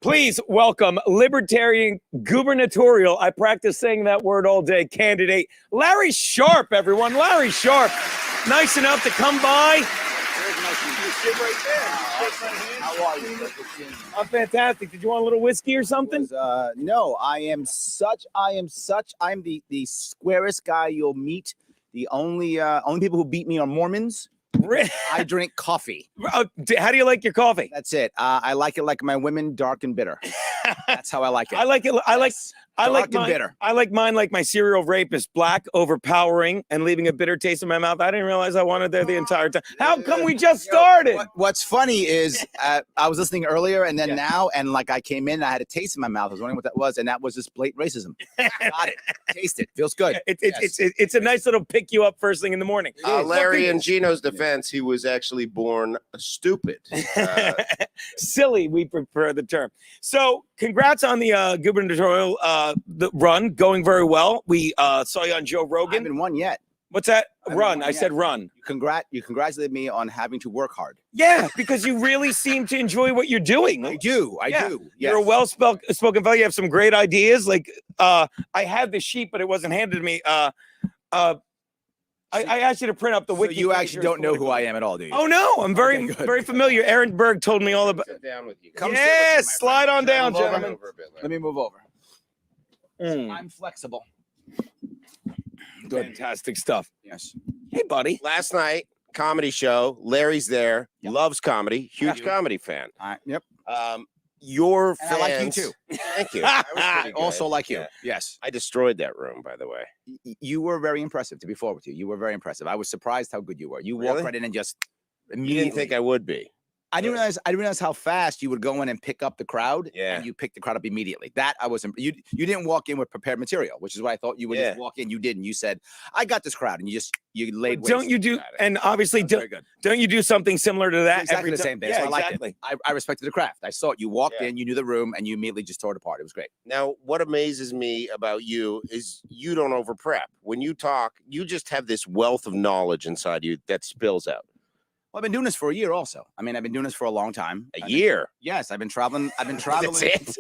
Please welcome Libertarian gubernatorial, I practice saying that word all day, candidate Larry Sharp, everyone. Larry Sharp, nice enough to come by. Sit right there. How are you? I'm fantastic. Did you want a little whiskey or something? No, I'm the squarest guy you'll meet. The only people who beat me are Mormons. I drink coffee. How do you like your coffee? That's it. I like it like my women, dark and bitter. That's how I like it. I like it. I like mine bitter. I like mine like my serial rapist, black, overpowering, and leaving a bitter taste in my mouth. I didn't realize I wanted there the entire time. How come we just started? What's funny is I was listening earlier and then now, and like I came in, and I had a taste in my mouth. I was wondering what that was, and that was just blatant racism. Got it. Taste it. Feels good. It's a nice little pick you up first thing in the morning. Larry, in Gino's defense, he was actually born stupid. Silly, we prefer the term. So congrats on the gubernatorial the run, going very well. We saw you on Joe Rogan. I haven't won yet. What's that? Run. I said run. You congratulated me on having to work hard. Yeah, because you really seem to enjoy what you're doing. I do. Yes. You're a well-spoken fellow. You have some great ideas. Like I had the sheet, but it wasn't handed to me. I asked you to print up the wiki. So you actually don't know who I am at all, do you? Oh no, I'm very familiar. Aaron Berg told me all about. Sit down with you. Yes, slide on down, gentlemen. Let me move over. Mm. I'm flexible. Good. Fantastic stuff. Yes. Hey, buddy. Last night, comedy show. Larry's there. Yep. Loves comedy. Huge comedy fan. Yep. Your fans. I like you too. Thank you. I was pretty good. Also like you. Yeah. Yes. I destroyed that room, by the way. You were very impressive. To be forward with you, you were very impressive. I was surprised how good you were. You Really? walked right in and just You immediately. didn't think I would be. I didn't realize how fast you would go in and pick up the crowd. Yeah. And you picked the crowd up immediately. That I was. You didn't walk in with prepared material, which is why I thought you would just walk in. You didn't. You said, "I got this crowd," and you laid. Don't you do? And obviously, don't you do something similar to that? Exactly every the time? same thing. Yeah, So I liked exactly. it. I respected the craft. I saw it. You walked in, you knew the room, and you immediately just tore it apart. It was great. Now, what amazes me about you is you don't over prep. When you talk, you just have this wealth of knowledge inside you that spills out. Well, I've been doing this for a year also. I mean, I've been doing this for a long time. A year? Yes, I've been traveling. That's it?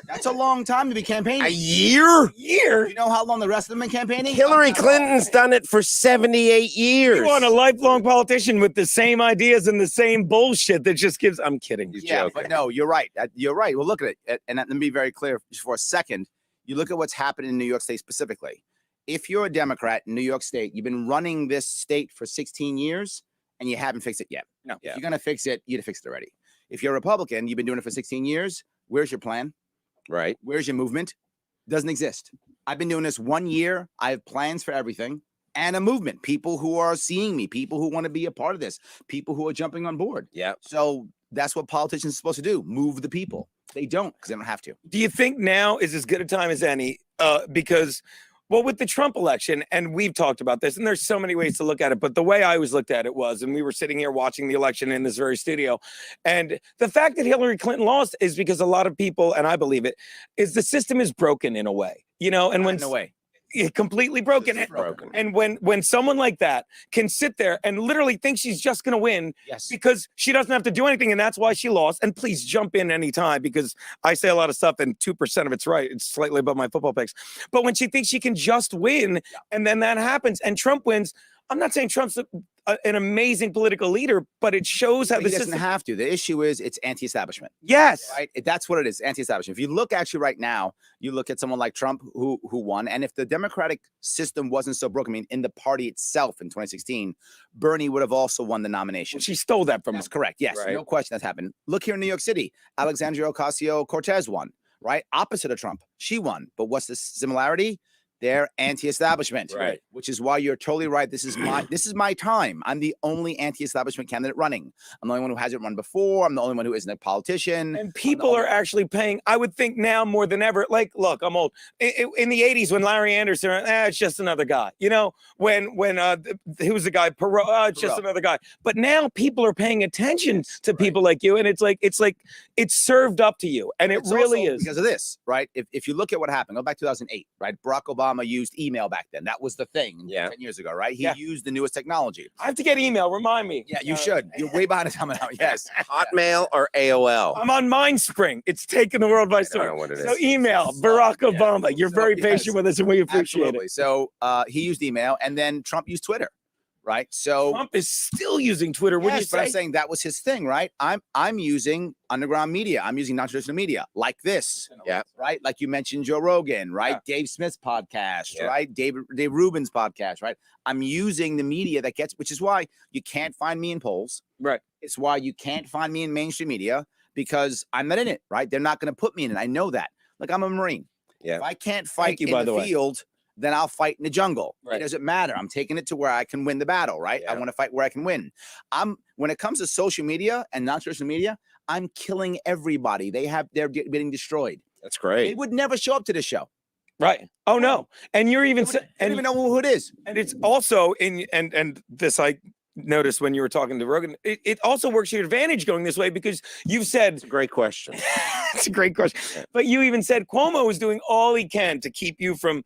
That's a long time to be campaigning. A year? You know how long the rest of them been campaigning? Hillary Clinton's done it for 78 years. You want a lifelong politician with the same ideas and the same bullshit that just gives. I'm kidding. Yeah, but no, you're right. You're right. Well, look at it. And let me be very clear just for a second. You look at what's happening in New York State specifically. If you're a Democrat in New York State, you've been running this state for 16 years and you haven't fixed it yet. No, if you're going to fix it, you'd have fixed it already. If you're a Republican, you've been doing it for 16 years. Where's your plan? Right. Where's your movement? Doesn't exist. I've been doing this 1 year. I have plans for everything and a movement. People who are seeing me, people who want to be a part of this, people who are jumping on board. Yeah. So that's what politicians are supposed to do. Move the people. They don't because they don't have to. Do you think now is as good a time as any? Because, well, with the Trump election, and we've talked about this, and there's so many ways to look at it, but the way I always looked at it was, and we were sitting here watching the election in this very studio, and the fact that Hillary Clinton lost is because a lot of people, and I believe it, is the system is broken in a way, you know, and when in a way. Completely broken. And when someone like that can sit there and literally think she's just going to win because she doesn't have to do anything, and that's why she lost. And please jump in anytime because I say a lot of stuff and 2% of it's right. It's slightly above my football picks. But when she thinks she can just win and then that happens and Trump wins, I'm not saying Trump's an amazing political leader, but it shows how the system doesn't have to. The issue is it's anti-establishment. Yes, right. That's what it is. Anti-establishment. If you look actually right now, you look at someone like Trump who won, and if the Democratic system wasn't so broken, I mean, in the party itself in 2016, Bernie would have also won the nomination. Well, she stole that from us. Correct. Yes, no question that's happened. Look here in New York City, Alexandria Ocasio-Cortez won. Right, opposite of Trump, she won. But what's the similarity? They're anti-establishment, right? Which is why you're totally right. This is my time. I'm the only anti-establishment candidate running. I'm the only one who hasn't run before. I'm the only one who isn't a politician. And people are actually paying. I would think now more than ever. Like, look, I'm old. In the '80s, when Larry Anderson, it's just another guy. You know, when who was the guy? Perot, it's just another guy. But now people are paying attention to people like you, and it's served up to you, and it really is because of this, right? If you look at what happened, go back to 2008, right? Barack Obama Obama used email back then. That was the thing 10 years ago, right? He used the newest technology. I have to get email. Remind me. Yeah, you should. You're way behind coming out. Yes. Hotmail or AOL? I'm on MindSpring. It's taken the world by I don't know storm. what it So is. email, Barack Obama. You're very patient with us, and we appreciate Absolutely. So he used email, and then Trump used Twitter, right? So Trump is still using Twitter. What do you yes, but I'm say? saying that was his thing, right? I'm using underground media. I'm using non-traditional media like this. Yeah. Right. Like you mentioned Joe Rogan, right? Dave Smith's podcast, right? Dave Rubin's podcast, right? I'm using the media that gets, which is why you can't find me in polls. Right. It's why you can't find me in mainstream media because I'm not in it, right? They're not going to put me in it. I know that. Like I'm a Marine. Yeah. If I can't fight you, in by the the way. field, then I'll fight in the jungle. Right. It doesn't matter. I'm taking it to where I can win the battle, right? I Yeah. want to fight where I can win. When it comes to social media and non-traditional media, I'm killing everybody. They're getting destroyed. That's They great. would never show up to this show. Right. Oh no. And you're even They don't and even know who it is. And it's also in and this I noticed when you were talking to Rogan. It also works to your advantage going this way because you've said It's a great question. it's a great question. But you even said Cuomo is doing all he can to keep you from,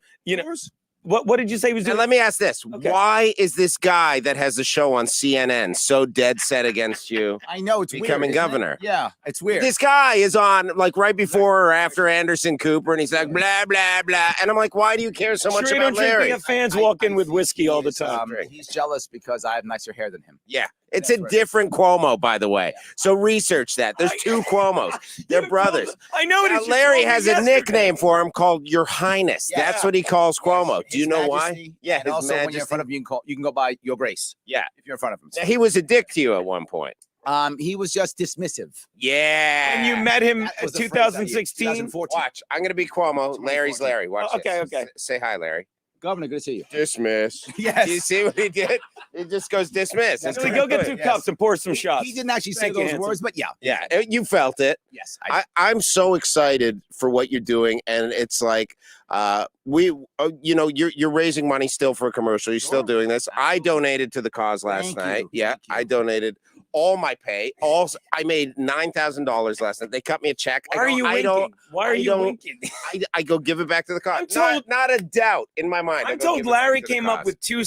what did you say he was Now, doing? let me ask this. Okay. Why is this guy that has a show on CNN so dead set against you? I know it's Becoming weird, isn't it? governor. Yeah, it's weird. This guy is on like right before or after Anderson Cooper, and he's like blah blah blah, and I'm like, why do you care so much Sure you about don't drink, Larry? we have fans walk in with whiskey all the He's, time. he's jealous because I have nicer hair than him. Yeah, it's That's a right. different Cuomo, by the way. So research that. There's two Cuomos. They're You brothers. told- I know it Now, is. You Larry told me has a yesterday. nickname for him called Your Highness. Yeah. That's what he calls Cuomo. Do you His know Majesty, why? Yeah, and His also when you're in Majesty. front of him, you can go by Your Grace. Yeah. If you're in front of him. Now, he was a dick to you at one point. He was just dismissive. Yeah. And you met him That in was the phrase I used, 2016. 2014. Watch. I'm gonna be Cuomo. Larry's Larry. Watch Oh, okay, this. okay. Say hi, Larry. Governor, good to see you. Dismiss. Yes. Do you see what he did? It just goes dismiss. That's It's So pretty go get good. two cups and pour some shots. He didn't actually say Thank you, those handsome. words, but yeah. Yeah, you felt it. Yes. I'm so excited for what you're doing, and it's like you're raising money still for a commercial. You're still Sure. doing this. I donated to the cause last Thank night. you. Yeah, Thank you. I donated all my pay. I made $9,000 last night. They cut me a check. Why are you winking? Why are I you don't- winking? I go give it back to the cause. I'm told- not a doubt in my mind. I I'm go told give it back Larry to the came up cause. with two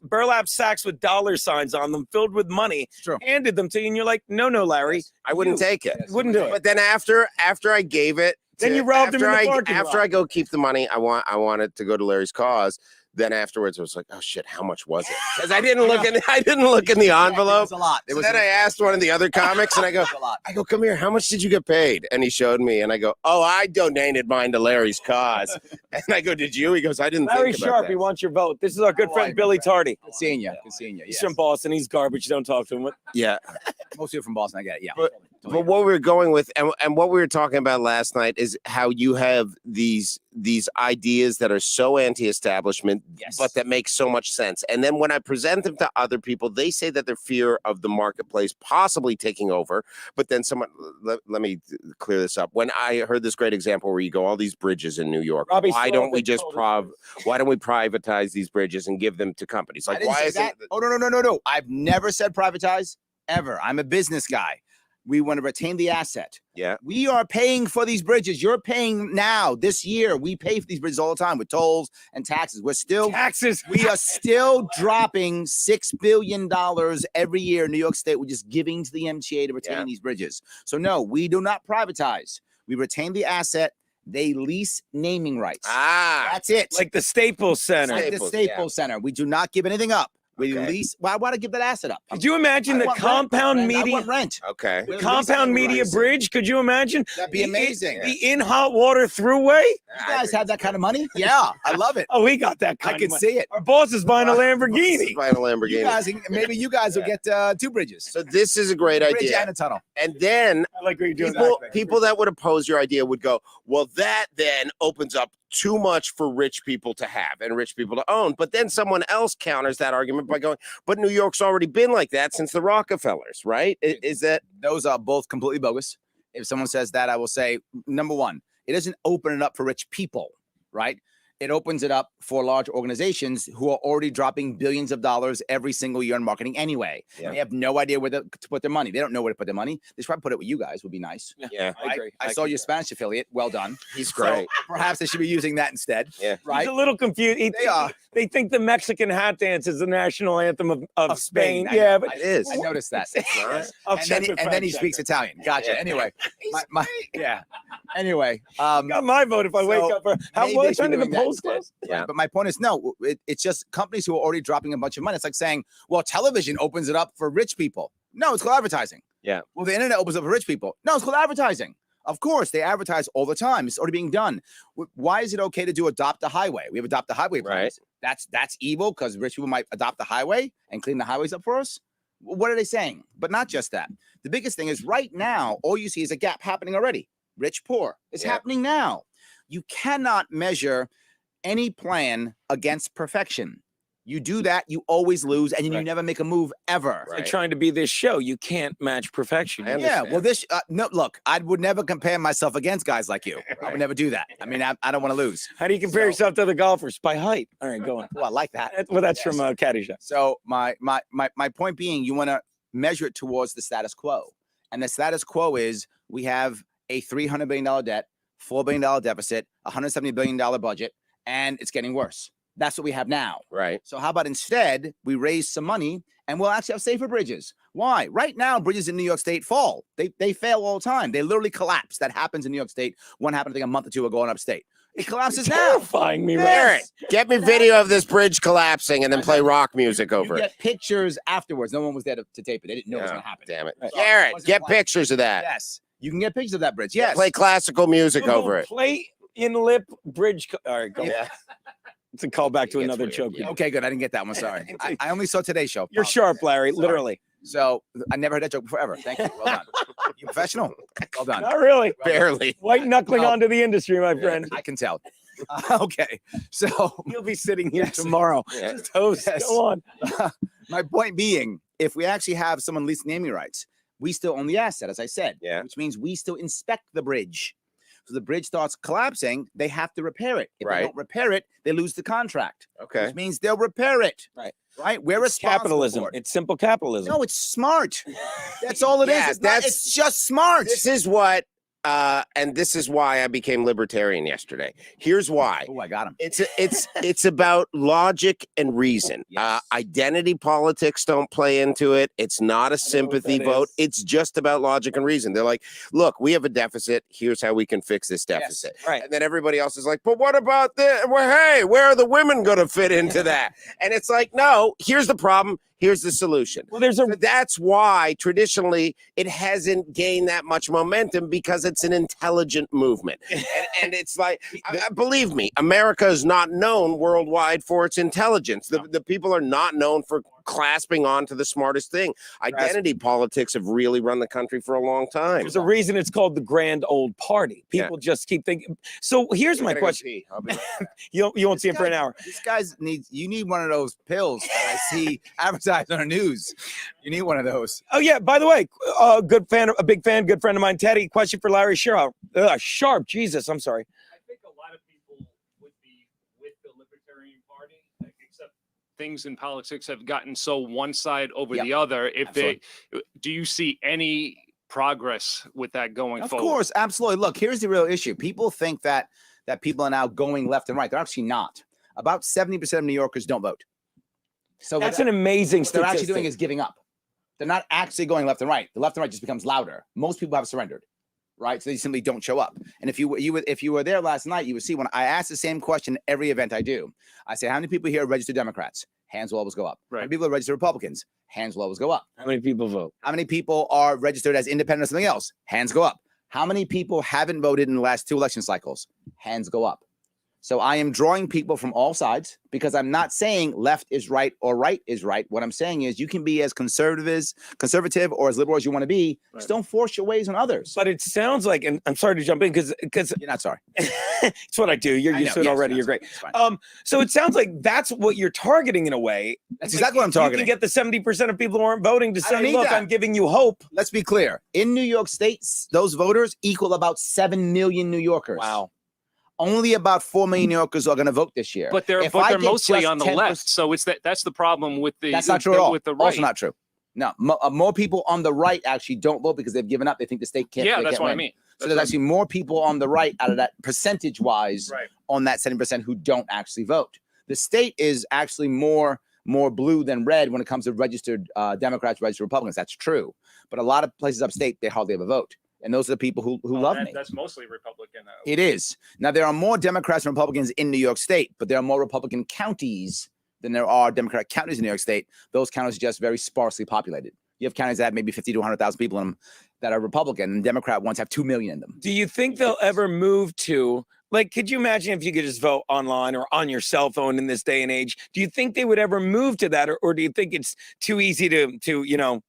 burlap sacks with dollar signs on them filled with money, It's true. handed them to you, and you're like, no, Larry. I wouldn't you. take it. Yes. Wouldn't do it. But then after I gave it, Then you robbed him in the after parking After lot. I go keep the money, I want it to go to Larry's cause. Then afterwards, I was like, oh shit, how much was it? Because I didn't look in the It envelope. was a lot. It So was then I asked one of the other comics, and I go, a lot. come here. How much did you get paid? And he showed me, and I go, oh, I donated mine to Larry's cause. And I go, did you? He goes, I didn't. Larry think about Sharp, that. he wants your vote. This is our good Oh, friend I Billy bet. Tardy. Good seeing you. Good seeing you. He's Yes. from Boston. He's garbage. Don't talk to him. Yeah. Most people from Boston. I get it. Yeah. But- Totally. But what we were going with, and what we were talking about last night, is how you have these ideas that are so anti-establishment, Yes. but that make so much sense. And then when I present them to other people, they say that they're fear of the marketplace possibly taking over. But then let me clear this up. When I heard this great example where you go, all these bridges in New York, Robbie why Strong don't we had just told us why don't we privatize these bridges and give them to companies? I Like, didn't why say is that. it? Oh, no. I've never said privatize ever. I'm a business guy. We want to retain the asset. Yeah. We are paying for these bridges. You're paying now this year. We pay for these bridges all the time with tolls and taxes. Taxes. We are still dropping $6 billion every year in New York State. We're just giving to the MTA to retain Yeah. these bridges. So no, we do not privatize. We retain the asset. They lease naming rights. That's it. Like the Staples Center. Like the Staples, Staples Center. We do not give anything up. We Okay. lease. Why would I give that asset up? Could you imagine I the want rent. compound I media? want rent. Okay. We're Compound leasing Media rights. Bridge? Could you imagine? That'd be amazing. The in hot water throughway? You guys have that kind of money? Yeah, I love it. Oh, we got that I kind can of money. see it. Our boss is buying a Lamborghini. Buying a Lamborghini. You guys, maybe you guys will get 2 bridges. So this is a great Bridge idea. and a tunnel. And then I like what you're doing. people that would oppose your idea would go, well, that then opens up too much for rich people to have and rich people to own. But then someone else counters that argument by going, but New York's already been like that since the Rockefellers, right? Is that Those are both completely bogus. If someone says that, I will say, number one, it doesn't open it up for rich people, right? it opens it up for large organizations who are already dropping billions of dollars every single year in marketing anyway. Yeah. They have no idea where to put their money. They don't know where to put their money. They should probably put it with you guys. Would be nice. Yeah. I agree. I saw your Spanish affiliate. Well done. He's great. So perhaps they should be using that instead. Yeah. Right. He's a little confused. They are. They think the Mexican hat dance is the national anthem of Spain. I Yeah, know. but It is. I noticed that. I'll and check then, with and then he fact speaks checker. Italian. Gotcha. Yeah. Anyway, yeah. Anyway, Got my vote if I wake so up. How maybe what they should time be did the doing that polls instead. close? Yeah. But my point is, no, it's just companies who are already dropping a bunch of money. It's like saying, well, television opens it up for rich people. No, it's called advertising. Yeah. Well, the internet opens up for rich people. No, it's called advertising. Of course, they advertise all the time. It's already being done. Why is it okay to do adopt a highway? We have adopt a highway plans. That's evil because rich people might adopt the highway and clean the highways up for us. What are they saying? But not just that. The biggest thing is right now, all you see is a gap happening already. Rich, poor. It's happening now. You cannot measure any plan against perfection. You do that, you always lose, and you never make a move ever. Like trying to be this show, you can't match perfection. I Yeah, understand. well, this no. Look, I would never compare myself against guys like you. I would never do that. I mean, I don't want to lose. How do you compare yourself to other golfers? By height. All right, go on. Well, I like that. Well, that's from Caddyshack. So my point being, you want to measure it towards the status quo, and the status quo is we have a $300 billion debt, $4 billion deficit, $170 billion budget, and it's getting worse. That's what we have now. Right. So how about instead we raise some money and we'll actually have safer bridges? Why? Right now, bridges in New York State fall. They fail all the time. They literally collapse. That happens in New York State. One happened, I think, a month or two ago in upstate. It collapses now. Terrifying me, Barrett, right? get me video of this bridge collapsing and then play rock music over You it. get pictures afterwards. No one was there to tape it. They didn't know it was Yeah, going to happen. Damn it. Right. Garrett, Wasn't get planned. pictures of that. Yes. You can get pictures of that bridge. Yes. Play classical music Google over it. Play in lip bridge. All right, go. Yeah. It's a callback to It gets another weird, joke. yeah. Okay, good. I didn't get that one. Sorry. I only saw today's show. You're sharp, Larry. Sorry. Literally. So I never heard that joke before ever. Thank you. Well done. You professional. Well done. Not really. Barely. White knuckling No. onto the industry, my friend. I can tell. Okay. So You'll be sitting here Yes. tomorrow. Yeah. Just host. Yes. Go on. my point being, if we actually have someone lease naming rights, we still own the asset, as I said. Yeah. Which means we still inspect the bridge. So the bridge starts collapsing, they have to repair it. If Right. they don't repair it, they lose the contract. Okay. Which means they'll repair it. Right. Right? We're It's responsible capitalism. for it. It's simple capitalism. No, it's smart. That's all it is. Yeah, It's just smart. This is what, and this is why I became libertarian yesterday. Here's why. Oh, I got him. It's about logic and reason. Yes. Identity politics don't play into it. It's not a sympathy that vote. is. It's just about logic and reason. They're like, look, we have a deficit. Here's how we can fix this deficit. Right. And then everybody else is like, but what about this? Well, hey, where are the women going to fit into that? And it's like, no, here's the problem. Here's the solution. Well, there's a So that's why traditionally it hasn't gained that much momentum because it's an intelligent movement. And it's like, believe me, America is not known worldwide for its intelligence. The people are not known for clasping on to the smartest thing. Identity politics have really run the country for a long time. there's a reason it's called the grand old party. People just keep thinking. So here's my question. You won't see him for an hour. This guy's you need one of those pills that I see advertised on the news. You need one of those. Oh yeah. By the way, a big fan, good friend of mine, Teddy. Question for Larry Sharp. Sharp. Jesus, I'm sorry. I think a lot of people would be with the Libertarian Party, except things in politics have gotten so one side over Yep. the other. If Absolutely. do you see any progress with that going Of forward? course, absolutely. Look, here's the real issue. People think that people are now going left and right. They're actually not. About 70% of New Yorkers don't vote. So That's an amazing what they're actually statistic. doing is giving up. They're not actually going left and right. The left and right just becomes louder. Most people have surrendered, right? So they simply don't show up. And if you were there last night, you would see when I ask the same question every event I do. I say, how many people here are registered Democrats? Hands will always go up. How many Right. people are registered Republicans? Hands will always go up. How many people vote? How many people are registered as independent or something else? Hands go up. How many people haven't voted in the last 2 election cycles? Hands go up. So I am drawing people from all sides because I'm not saying left is right or right is right. What I'm saying is you can be as conservative or as liberal as you want to be. Just don't force your ways on others. But it sounds like, and I'm sorry to jump in because You're not sorry. it's what I do. You're I used know, to it yes, already. that's You're great. fine, it's fine. So it sounds like that's what you're targeting in a way. That's exactly what I'm You targeting. can get the 70% of people who aren't voting to I don't say, need look, that. I'm giving you hope. Let's be clear. In New York State, those voters equal about 7 million New Yorkers. Wow. Only about 4 million New Yorkers are going to vote this year. But they're If I they're get mostly just on the 10%. left. So that's the problem with the That's not true at all. with the right. Also not true. No, more people on the right actually don't vote because they've given up. They think the state can't. Yeah, they that's can't what I win. mean. So there's actually more people on the right out of that percentage-wise Right. on that 70% who don't actually vote. The state is actually more blue than red when it comes to registered Democrats, registered Republicans. That's true. But a lot of places upstate, they hardly ever vote. And those are the people who love me. That's mostly Republican. It is. Now, there are more Democrats and Republicans in New York State, but there are more Republican counties than there are Democratic counties in New York State. Those counties are just very sparsely populated. You have counties that have maybe 50 to 100,000 people in them that are Republican, and Democrat ones have 2 million in them. Do you think they'll ever move to, like, could you imagine if you could just vote online or on your cell phone in this day and age? Do you think they would ever move to that, or do you think it's too easy to you know,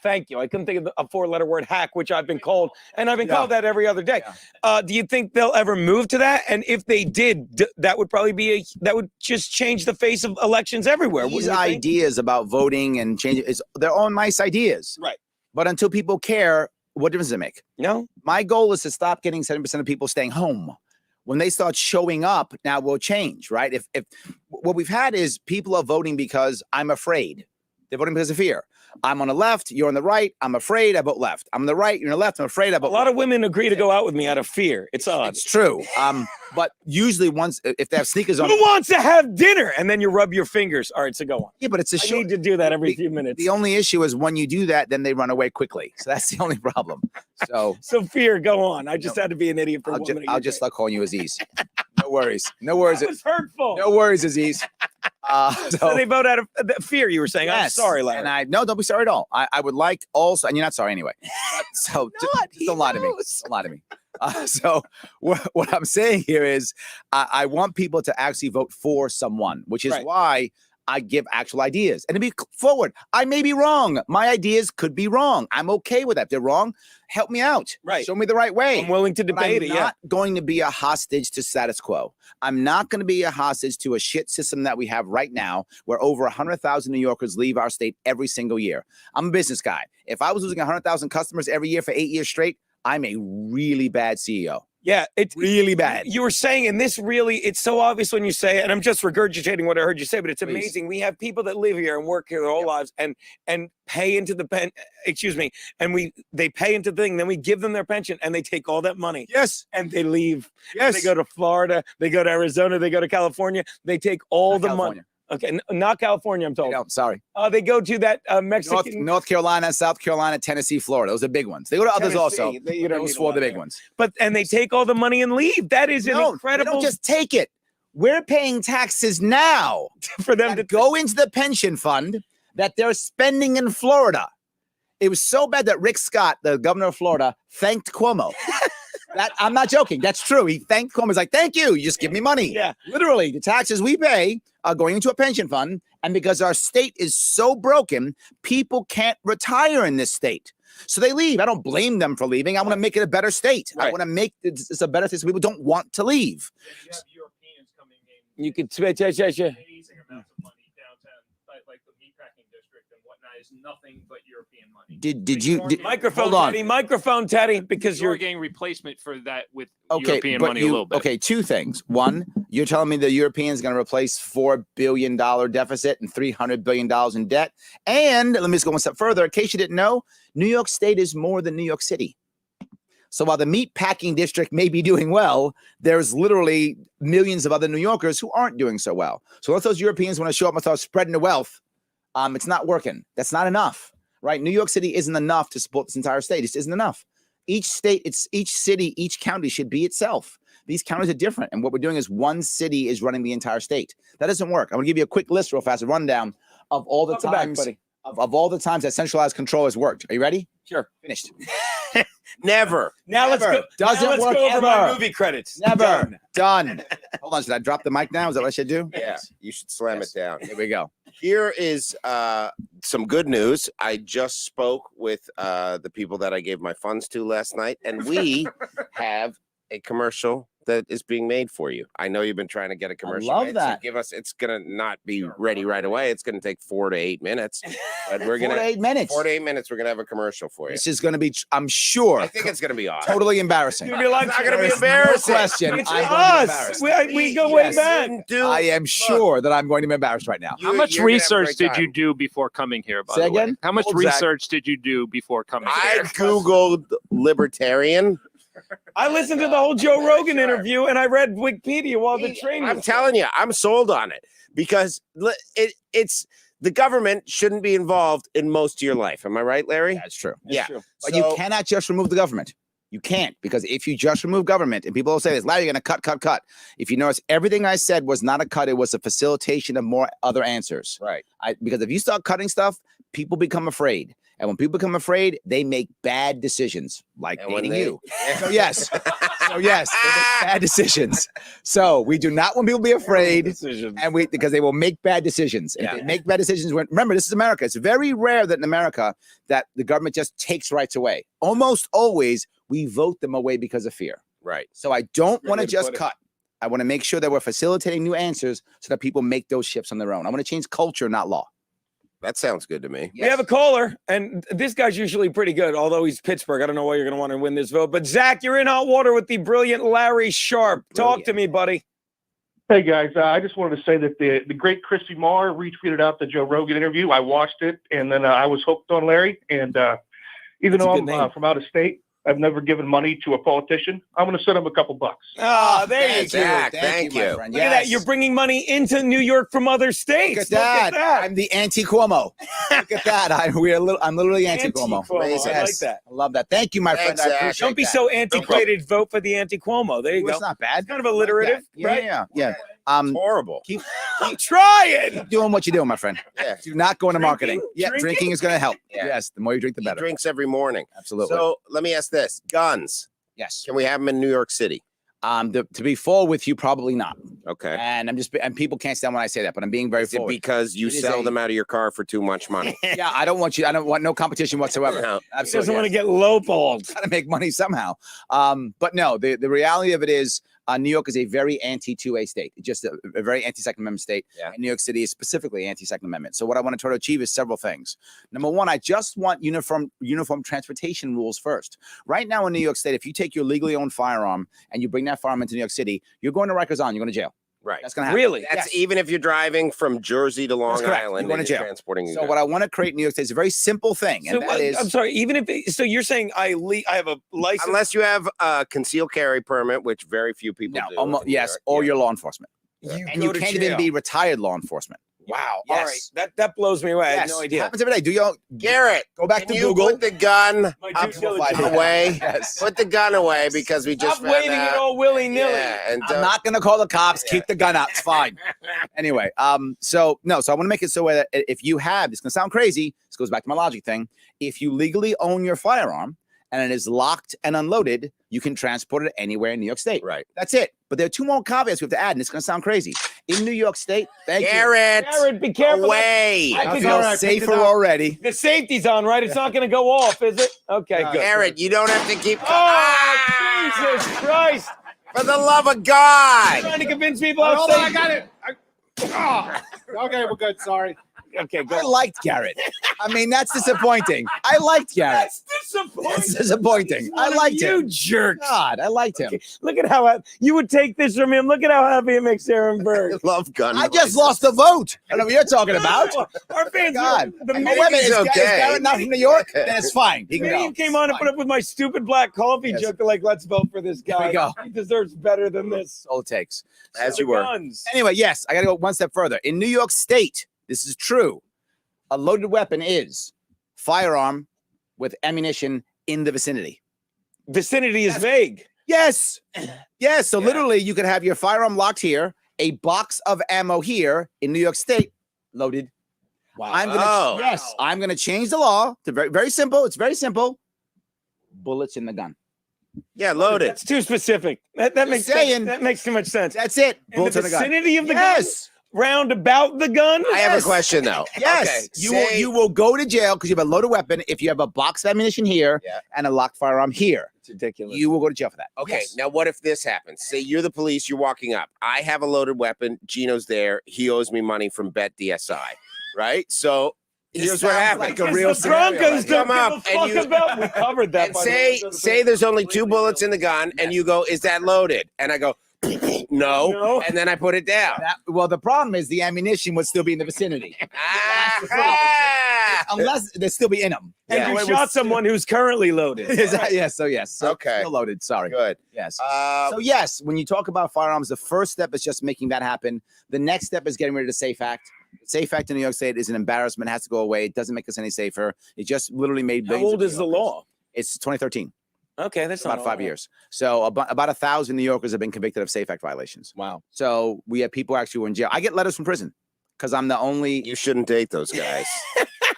thank you. I couldn't think of a 4-letter word, hack, which I've been called, and I've been called that every other day. Do you think they'll ever move to that? And if they did, that would probably be that would just change the face of elections everywhere. These ideas about voting and changing they're all nice ideas, right? But until people care, what difference does it make? No. My goal is to stop getting 70% of people staying home. When they start showing up, now we'll change, right? If what we've had is people are voting because I'm afraid. They're voting because of fear. I'm on the left, you're on the right. I'm afraid, I vote left. I'm on the right, you're on the left. I'm afraid, I vote left. A lot of women agree to go out with me out of fear. It's odd. It's true. But usually once, if they have sneakers on. Who wants to have dinner? And then you rub your fingers. All right, so go on. Yeah, but it's a I need to do that every few minutes. The only issue is when you do that, then they run away quickly. So that's the only problem. So fear, go on. I just had to be an idiot for 1 minute. I'll just start calling you Aziz. No worries. No worries. That was hurtful. No worries, Aziz. So they vote out of fear, you were saying. Yes. I'm sorry, Larry. And don't be sorry at all. I would like also, and you're not sorry anyway. So just don't lie to me. Don't lie to me. So what I'm saying here is I want people to actually vote for someone, which is why I give actual ideas. And to be forward, I may be wrong. My ideas could be wrong. I'm okay with that. If they're wrong, help me out. Right. Show me the right way. I'm willing to debate it. I'm not going to be a hostage to status quo. I'm not going to be a hostage to a shit system that we have right now where over 100,000 New Yorkers leave our state every single year. I'm a business guy. If I was losing 100,000 customers every year for 8 years straight, I'm a really bad CEO. Yeah, it's really bad. You were saying, and this really, it's so obvious when you say it, and I'm just regurgitating what I heard you say, but it's Please. amazing. We have people that live here and work here their whole lives and pay into the and they pay into the thing, then we give them their pension and they take all that money. Yes. And they leave. Yes. They go to Florida, they go to Arizona, they go to California, they take all the money. Okay, not California, I'm told. No, sorry. They go to that Mexican... North Carolina, South Carolina, Tennessee, Florida. Those are big ones. They go to others also. Those 4 are the big ones. And they take all the money and leave. That is an incredible... They don't just take it. We're paying taxes now for them to go into the pension fund that they're spending in Florida. It was so bad that Rick Scott, the governor of Florida, thanked Cuomo. I'm not joking. That's true. He thanked Cuomo. He's like, thank you. You just give me money. Yeah. Literally, the taxes we pay are going into a pension fund. And because our state is so broken, people can't retire in this state. So they leave. I don't blame them for leaving. I want to make it a better state. I want to make this a better state so people don't want to leave. You have Europeans coming in. You could Amazing amounts of money downtown, like the meatpacking district and whatnot, is nothing but European money. Microphone, Teddy, because you're getting replacement for that with European money a little bit. Okay, 2 things. One, you're telling me the Europeans going to replace $4 billion deficit and $300 billion in debt. And let me just go one step further. In case you didn't know, New York State is more than New York City. So while the meatpacking district may be doing well, there's literally millions of other New Yorkers who aren't doing so well. So if those Europeans want to show up and start spreading the wealth, it's not working. That's not enough, right? New York City isn't enough to support this entire state. It just isn't enough. Each state, each city, each county should be itself. These counties are different. And what we're doing is one city is running the entire state. That doesn't work. I'm going to give you a quick list real fast, a rundown of all the times, of all the times that centralized control has worked. Are you ready? Sure. Finished. Never. Now let's go. Doesn't work go over ever. my movie credits. Never. Done. Hold on. Should I drop the mic now? Is that what I should do? Yeah. You should slam it down. Here we go. Here is some good news. I just spoke with the people that I gave my funds to last night, and we have a commercial that is being made for you. I know you've been trying to get a commercial. love made, that. So give us. It's gonna not be ready right away. It's gonna take 4 to 8 minutes. But we're 4 gonna to 8 minutes. 4 to 8 minutes. We're gonna have a commercial for you. This is going to be, I'm sure, I think it's gonna be awesome. totally embarrassing. It's not gonna be There's embarrassing. No question. It's I'm going to be us. embarrassed. We go way Yes. back. I am sure that I'm going to be embarrassed right now. You- How much you're gonna have a research great did time. you do before coming here? By Say the way, again? how much Hold, Zach. research did you do before coming I here? googled libertarian. I listened to the whole Joe Rogan interview and I read Wikipedia while the train was I'm telling you, I'm sold on it because it's the government shouldn't be involved in most of your life. Am I right, Larry? That's true. Yeah. But you cannot just remove the government. You can't, because if you just remove government, and people will say this, Larry, you're going to cut. If you notice, everything I said was not a cut. It was a facilitation of more other answers. Right. Because if you start cutting stuff, people become afraid. And when people become afraid, they make bad decisions, like And when dating they- you. So yes, they make bad decisions. So we do not want people to be afraid, and because they will make bad decisions. And if they make bad decisions, remember, this is America. It's very rare that in America that the government just takes rights away. Almost always, we vote them away because of fear. Right. So I don't Great want way to to just put it. cut. I want to make sure that we're facilitating new answers so that people make those shifts on their own. I want to change culture, not law. That sounds good to me. We have a caller, and this guy's usually pretty good, although he's Pittsburgh. I don't know why you're going to want to win this vote. But Zach, you're in hot water with the brilliant Larry Sharp. Talk to me, buddy. Hey guys, I just wanted to say that the great Christy Marr retweeted out the Joe Rogan interview. I watched it, and then I was hooked on Larry. And even That's a though good I'm name. from out of state, I've never given money to a politician. I'm going to send him a couple bucks. Ah, there you Thank go. Zach, my thank you. friend. Look at that. You're bringing money into New York from other states. Look at that. I'm the anti-Cuomo. Look at that. I'm literally anti-Cuomo. Anti-Cuomo. I like Yes. that. I love that. Thank you, my Thanks, friend. I Zach. appreciate Don't be that. so antiquated. Vote for the anti-Cuomo. There you It's go. not bad. It's kind of alliterative, Yeah, right? yeah. Horrible. I'm trying. Keep doing what you're doing, my friend. Yeah. Do not go into Drinking? marketing. Yeah, Drinking? drinking is going to help. Yeah. Yes, the more you drink, the He better. drinks every morning. Absolutely. So let me ask this: guns. Yes. Can we have them in New York City? To be full with you, probably not. Okay. And and people can't stand when I say that, but I'm being very Is it forward. because you It is sell a- them out of your car for too much money? Yeah, I don't want no competition whatsoever. No. He doesn't Absolutely. want to get lowballed. Got to make money somehow. But no, the reality of it is New York is a very anti-2A state. It's just a very anti-Second Amendment state. Yeah. And New York City is specifically anti-Second Amendment. So what I want to try to achieve is several things. Number one, I just want uniform transportation rules first. Right now in New York State, if you take your legally owned firearm and you bring that firearm into New York City, you're going to Rikers Island. You're going to jail. Right. That's going to happen. Really? That's Yes. even if you're driving from Jersey to Long correct. Island. You're going and to you're jail. transporting you So guys. what I want to create in New York State is a very simple thing, and So, that is I'm sorry. Even if so, you're saying I have a license. Unless you have a concealed carry permit, which very few people do. in New yes, York. or Yeah. your law enforcement, you and go you to can't jail. even be retired law enforcement. Wow. All right. Yes. That blows me away. I had Yes, no it idea. happens every day. Do you Garrett, go back can to you Google? put the gun My up due diligence. away? Yes. Put the gun away because we just Stop found waving out. it all willy nilly. Yeah, and I'm not gonna call the cops. Keep the gun out. It's fine. Anyway, so I want to make it so that if you have, it's gonna sound crazy. This goes back to my logic thing. If you legally own your firearm and it is locked and unloaded, you can transport it anywhere in New York State. right. That's it. But there are two more caveats we have to add, and it's gonna sound crazy. In New York State, thank Garrett, Jared, be careful. away. I you. I could feel go right, safer already. The safety's on, right? It's not going to go off, is it? Okay, good. Garrett, you don't have to keep. Oh, Jesus Christ! For the love of God. Trying to convince people Hold I'm on, I safe. got it. Okay, we're good. Sorry. Okay, I go. liked Garrett. I mean, that's disappointing. I liked Garrett. That's disappointing. That's disappointing. I One of liked you him. jerks. God, I liked him. Look at how you would take this from him. Look at how happy it makes Aaron Berg. Love gun. I just lost the vote. I don't know what you're talking about. Our fans, God. the And minute wait a minute, he's is okay. Garrett not from New York? Then it's fine. He the can minute go. you came on and put up with my stupid black coffee Yes. joke, like, let's vote for this guy. we go. He deserves better than this. That's all it takes. As So you the were. guns. Anyway, yes, I got to go one step further. In New York State, this is true. A loaded weapon is firearm with ammunition in the vicinity. Vicinity is vague. Yes. Yes. So Yeah. literally, you could have your firearm locked here, a box of ammo here in New York State, loaded. Wow. I'm gonna Oh. yes, I'm gonna change the law to very simple. It's very simple. Bullets in the gun. Yeah, loaded. That's too specific. That makes saying. that makes too much sense. That's it. In the Bullets in the gun. vicinity of the Yes. round about the gun? I have a question though. Yes, Okay, you will go to jail because you have a loaded weapon. If you have a box of ammunition here and a locked firearm here, It's ridiculous. you will go to jail for that. Okay, Yes. now what if this happens? Say you're the police, you're walking up. I have a loaded weapon. Gino's there. He owes me money from Bet DSI, right? So This here's what sounds happens. like a real the Broncos Come don't up give a and fuck you- about. We covered that. And by the way. say there's only 2 bullets in the gun, and you go, "Is that loaded?" And I go, "No," No. and then I put it down. Well, the problem is the ammunition would still be in the vicinity. Ah! Unless they'd still be in them. and Yeah. you shot someone who's currently loaded. Yes, so yes. So Okay. still loaded. Sorry. Good. Yes. Uh, So yes, when you talk about firearms, the first step is just making that happen. The next step is getting rid of the SAFE Act. The SAFE Act in New York State is an embarrassment. It has to go away. It doesn't make us any safer. It just literally made. How billions old of is the New Yorkers. law? It's 2013. Okay, that's About not 5 all. years. So about 1,000 New Yorkers have been convicted of SAFE Act violations. Wow. So we have people actually who are in jail. I get letters from prison because I'm the only. you shouldn't date those guys.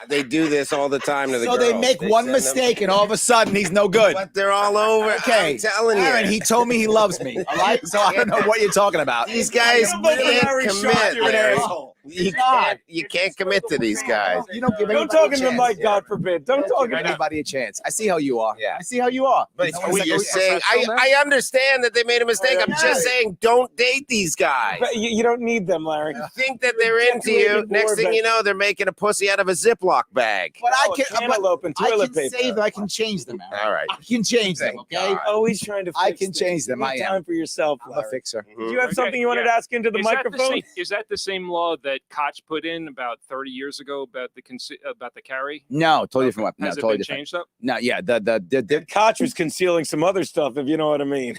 They do this all the time to the So girls. they make one send them- mistake and all of a sudden he's no good. But they're all over. Okay, I'm telling you. Aaron, he told me he loves me. All right, so I don't know what you're talking about. These guys You're both can't Larry Shaw, commit. you're an Larry. asshole. You can't commit to these guys. You don't give Don't anybody talk a in the chance. mic, God forbid. Don't talk Give in anybody a chance. I see how you are. Yeah. I see how you are. But You know, it's you're like- saying, I understand that they made a mistake. I'm just saying, don't date these guys. But you don't need them, Larry. You think that they're into you. Ejaculated Next more thing you than- know, they're making a pussy out of a Ziploc bag. But I Oh, can, cantaloupe and I toilet can paper. save them. I can change them. Aaron. All right. I can change them. Thank Okay. God. Always trying to fix I can things. change them. You I need am. time for yourself, I'm a Larry. fixer. Did you have Okay, something you wanted to yeah. ask into the microphone? Is that the same law that Koch put in about 30 years ago about the carry? No, totally different weapon. No, Has it totally been different. changed up? No, yeah. The Koch was concealing some other stuff, if you know what I mean.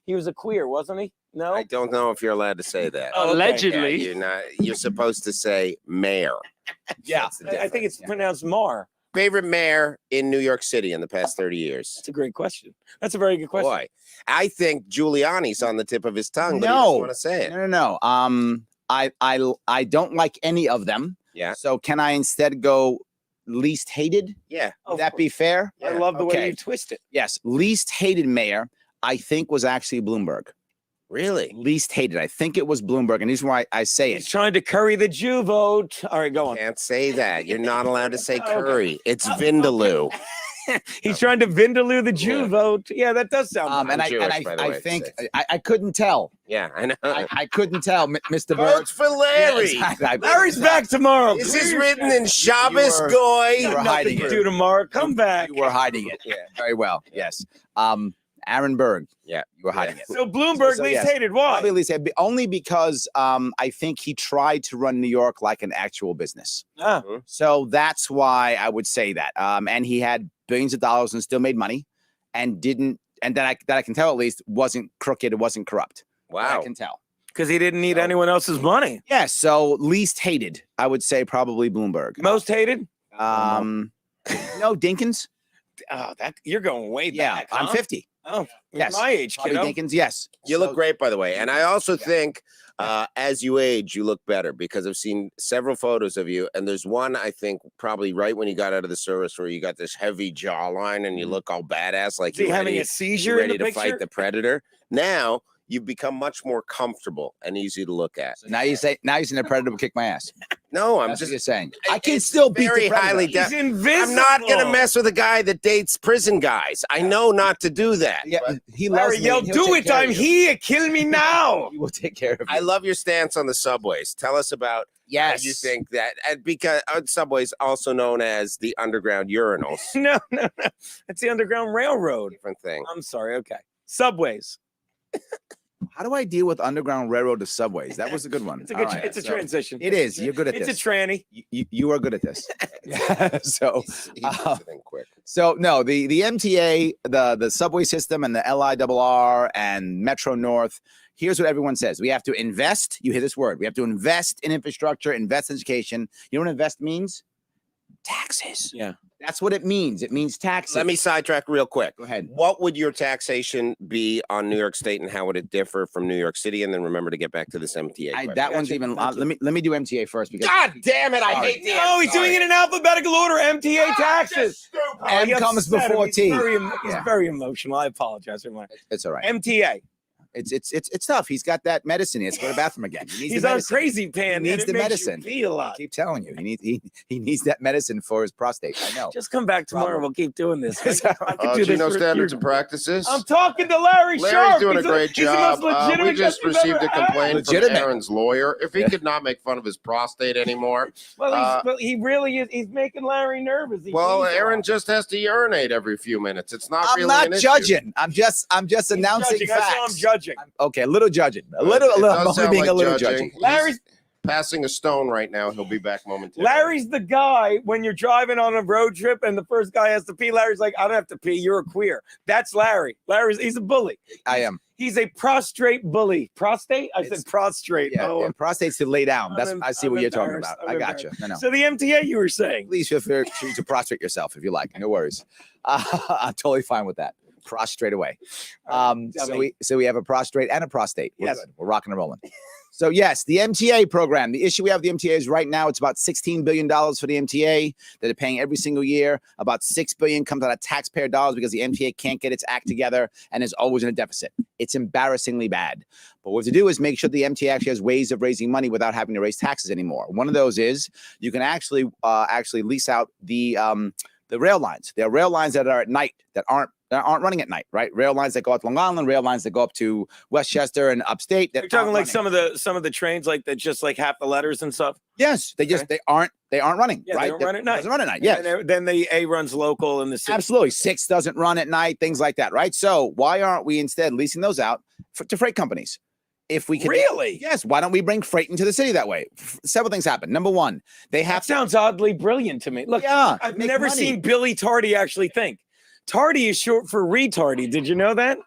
He was a queer, wasn't he? No. I don't know if you're allowed to say that. Oh, okay. Allegedly. Yeah, you're not. You're supposed to say mayor. yeah. That's the I think it's difference. pronounced Mar. Favorite mayor in New York City in the past 30 years? That's a great question. That's a very good question. Boy, I think Giuliani's on the tip of his tongue, but he No. doesn't want to say it. No. I don't like any of them. Yeah. So can I instead go least hated? Yeah. Oh, Would that be fair? I love the way Okay. you twist it. Yes. Least hated mayor, I think, was actually Bloomberg. Really? Least hated. I think it was Bloomberg. And here's why I say He's it. trying to curry the Jew vote. All right, go on. Can't say that. You're not allowed to say Okay. curry. It's Vindaloo. He's trying to Vindaloo the Jew Yeah. vote. Yeah, that does sound. And I, Jewish, and I, by the I way, think so- I couldn't tell. Yeah, I know. I couldn't tell, Mr. Berg. Votes for Larry. Yeah, exactly. Larry's back tomorrow. This is Please. written in Shabbos You were- Goy. you were Nothing hiding to it. do tomorrow. Come back. You were hiding it. Yeah, very well. Yes. Aaron Berg. Yeah. You were hiding it. So Bloomberg So, least yes. hated. Why? Probably least hated, only because I think he tried to run New York like an actual business. Ah, So that's why I would say that. And he had billions of dollars and still made money, and didn't. And that I can tell at least wasn't crooked. It wasn't corrupt. That Wow. I can tell. because he didn't need So- anyone else's money. Yeah. So least hated, I would say probably Bloomberg. Most hated. No, Dinkins. Oh, that you're going way Yeah, back. I'm huh? 50. Oh, Yes. my age, Probably kiddo. Dinkins. Yes. You So- look great, by the way. And I also think as you age, you look better because I've seen several photos of you. And there's one, I think, probably right when you got out of the service where you got this heavy jawline and you look all badass, like Is he you're having ready, a seizure you're in ready the to picture? fight the predator. Now you've become much more comfortable and easy to look at. So now you say the predator will kick my ass. No, I'm That's what just you're saying. I can it's still beat very the predator. highly He's de- invisible. I'm not gonna mess with a guy that dates prison guys. I know not to do that. Yeah, but he loves Larry, me. yo, and he'll do take it. care of I'm you. here. Kill me now. He will take care of you. I love your stance on the subways. Tell us about how Yes. you think that, and because subways also known as the underground urinals, No. That's the Underground Railroad. different thing. I'm sorry. Okay. Subways. How do I deal with Underground Railroad to subways? That was a good one. It's a good. All right, It's a so transition. It is. You're good at It's this. a tranny. You are good at this. Yeah. So He does uh, it in quick. so no, the MTA, the subway system, and the LIRR and Metro North. Here's what everyone says: we have to invest. You hear this word? We have to invest in infrastructure, invest in education. You know what invest means? Taxes. Yeah. That's what it means. It means taxes. Let me sidetrack real quick. go ahead. What would your taxation be on New York State, and how would it differ from New York City? And then remember to get back to this MTA. question. That one's Gotcha. even. Thank you. Let me do MTA first because God damn it! I Sorry. hate the. No, he's doing it in alphabetical order. MTA taxes. Oh, M he comes upset him. before He's T. He's Yeah. very emotional. I apologize. Everyone. it's all right. MTA. It's tough. He's got that medicine. He has to go to the bathroom again. He needs He's the on medicine. crazy pan. He needs and the it makes you medicine. feel a I lot. keep telling you, he needs that medicine for his prostate. I know. Just come back tomorrow. Problem. We'll keep doing this. I could do Do you this know for standards years. and practices? I'm talking to Larry Larry's Sharp. doing a He's great he's the most job. We legitimate just guest we've received ever a had. complaint from Legitimate. Aaron's lawyer. If he could not make fun of his prostate anymore, Well, he really is. He's making Larry nervous. He well, thinks a Aaron lot. just has to urinate every few minutes. It's not I'm really not an issue. judging. I'm just He's announcing judging. I saw him facts. judging. Okay, a little judging. A It little. does I'm only sound being like a little judging. judging. Larry's He's passing a stone right now. He'll be back momentarily. Larry's the guy when you're driving on a road trip and the first guy has to pee. Larry's like, I don't have to pee. You're a queer. That's Larry. He's a bully. I am. He's a prostrate bully. Prostate? I said prostrate. Yeah, Oh, and prostate's to lay down. That's I see I'm what you're talking embarrassed. about. I'm I got you. No. So the MTA you were saying. Please feel free to prostrate yourself if you like. No worries. I'm totally fine with that. Prostrate away. So we have a prostrate and a prostate. We're Yes. good. We're rocking and rolling. So yes, the MTA program. The issue we have with the MTA is right now it's about $16 billion for the MTA that they're paying every single year. About $6 billion comes out of taxpayer dollars because the MTA can't get its act together and is always in a deficit. It's embarrassingly bad. But what we have to do is make sure the MTA actually has ways of raising money without having to raise taxes anymore. One of those is you can actually lease out the rail lines. There are rail lines that are at night that aren't running at night, right? Rail lines that go up to Long Island, rail lines that go up to Westchester and upstate. That You're talking aren't like running. some of the trains like that just like half the letters and stuff. Yes, they aren't running, Yeah, right? they don't run at night. Doesn't run at night. And Yes, then the A runs local in the city. absolutely. 6 doesn't run at night, things like that, right? So why aren't we instead leasing those out to freight companies? If we can, Really? yes. Why don't we bring freight into the city that way? Several things happen. Number one, they have That sounds oddly brilliant to me. Look, yeah. I've make never money. seen Billy Tardy actually think. Tardy is short for retardy. Did you know that?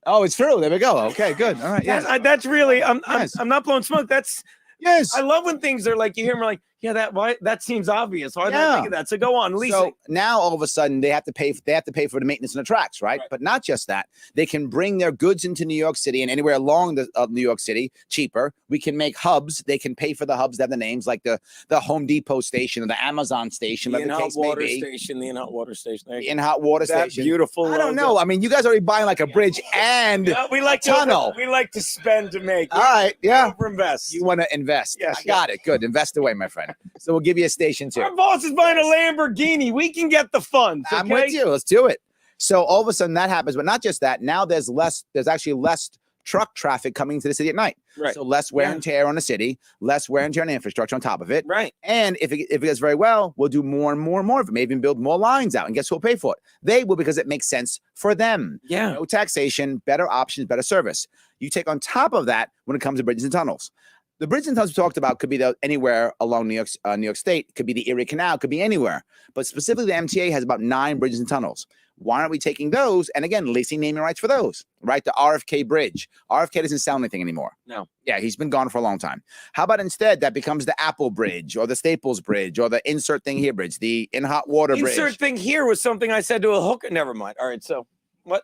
Oh, it's true. There we go. Okay, good. All right. Yes. That's really. Yes. I'm not blowing smoke. That's. Yes. I love when things are like you hear them like, yeah, that seems obvious. Why did I Yeah. think of that? So go on, leasing. So now all of a sudden they have to pay for the maintenance on the tracks, right? Right. But not just that. They can bring their goods into New York City and anywhere along New York City cheaper. We can make hubs. They can pay for the hubs that have the names like the Home Depot station or the Amazon station, the whatever the in-hot case may water be. station. The in-hot water station. There you The go. in-hot water That station. beautiful. I don't logo. know. I mean, you guys are already buying like a bridge and We like tunnel. We like to spend to make. all right, yeah. Invest. You want to invest. Yes, I got it. Good. Invest away, my friend. So we'll give you a station too. Our boss is buying a Lamborghini. We can get the funds. Okay? I'm with you. Let's do it. So all of a sudden that happens, but not just that. Now there's actually less truck traffic coming to the city at night. Right. So less wear Yeah. and tear on the city, less wear and tear on the infrastructure on top of it. Right. And if it does very well, we'll do more and more and more of it. Maybe even build more lines out. And guess who will pay for it? They will, because it makes sense for them. Yeah. No taxation, better options, better service. You take on top of that when it comes to bridges and tunnels. The bridges and tunnels we talked about could be anywhere along New York State. It could be the Erie Canal. It could be anywhere. But specifically, the MTA has about 9 bridges and tunnels. Why aren't we taking those? And again, leasing naming rights for those, right? The RFK bridge. RFK doesn't sound anything anymore. No. Yeah, he's been gone for a long time. How about instead that becomes the Apple Bridge or the Staples Bridge or the insert thing here bridge, the in hot water bridge. Insert thing here was something I said to a hooker. Never mind. All right. So what?